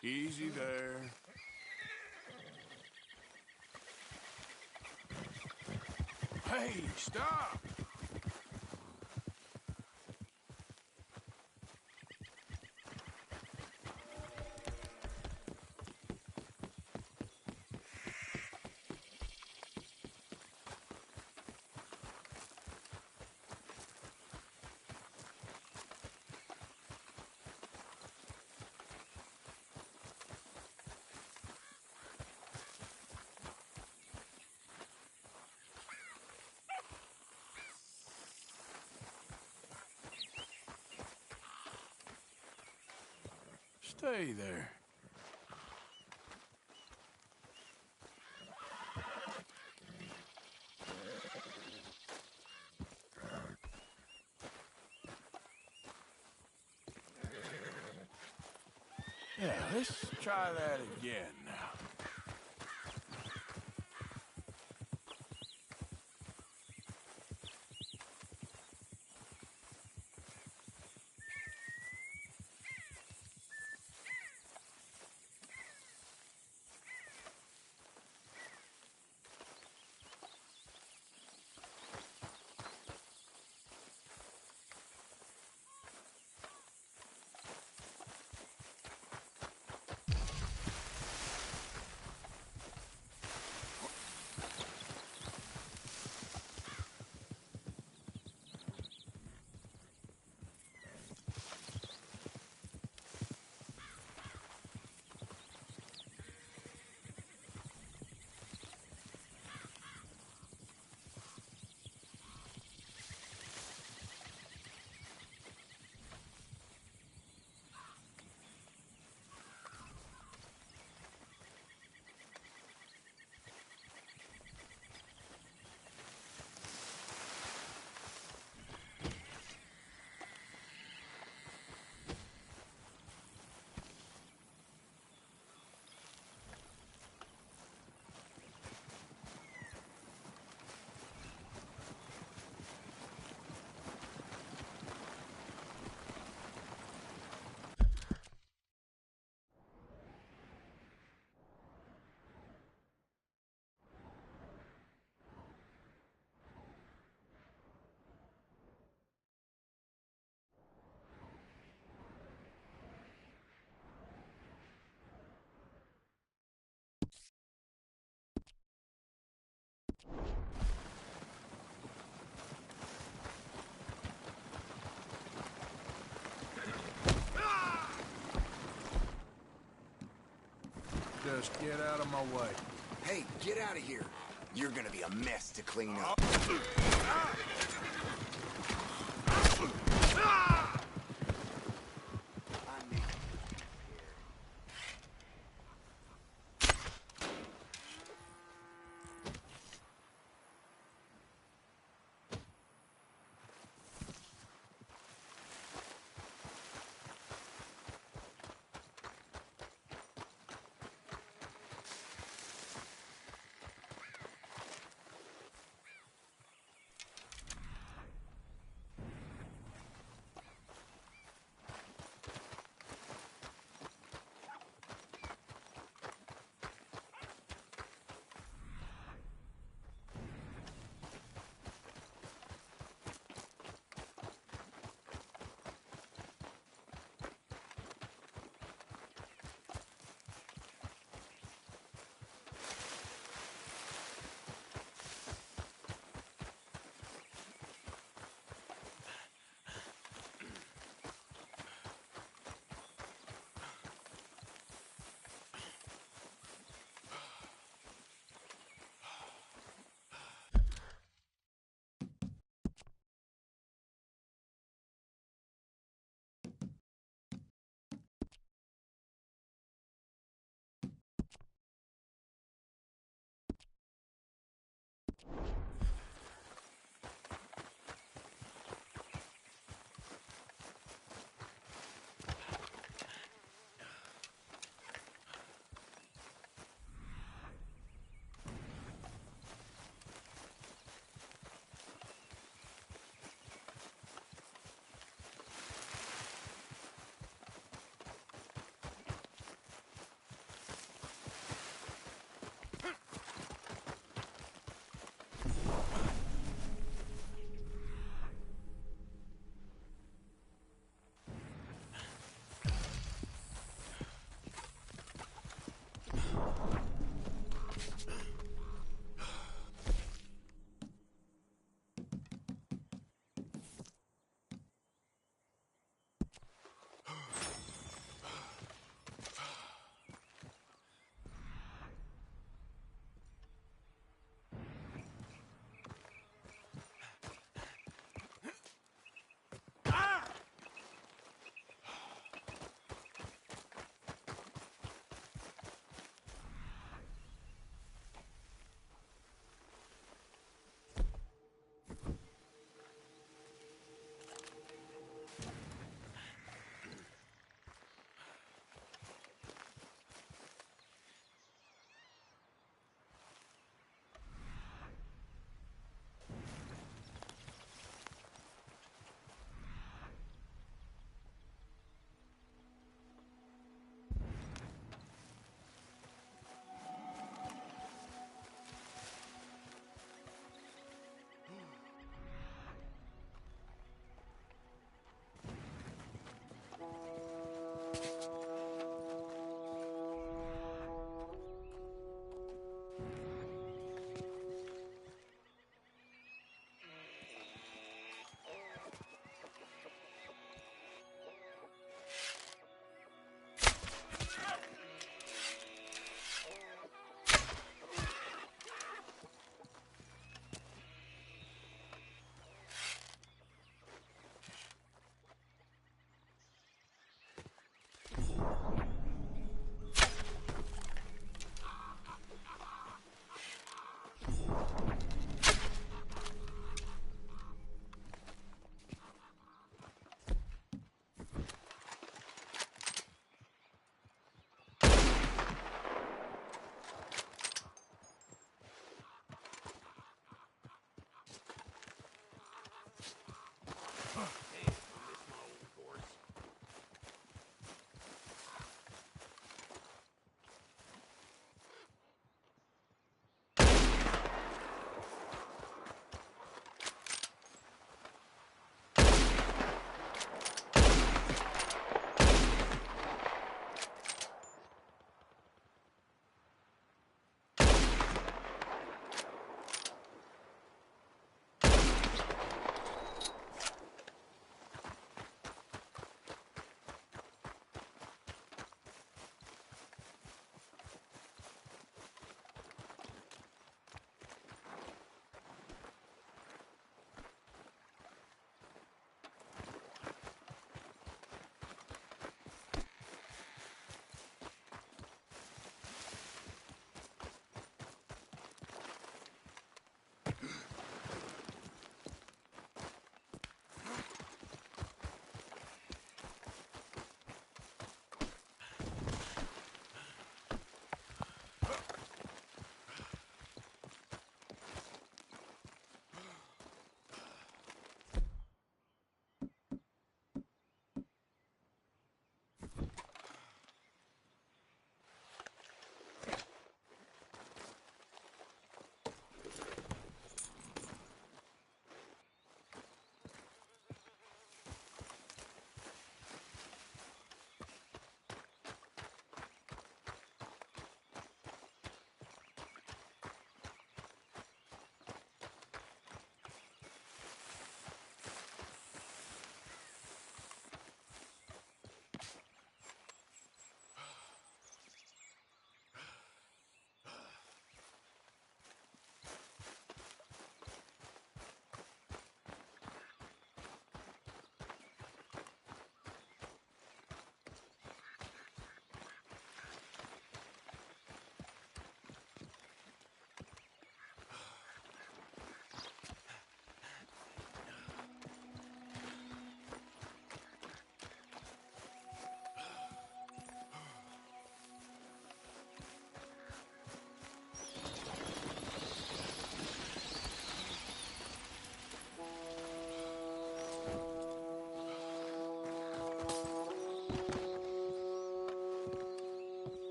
Easy there. Hey, stop! Stay there. Yeah, let's try that again now. Just get out of my way. Hey, get out of here. You're gonna be a mess to clean up.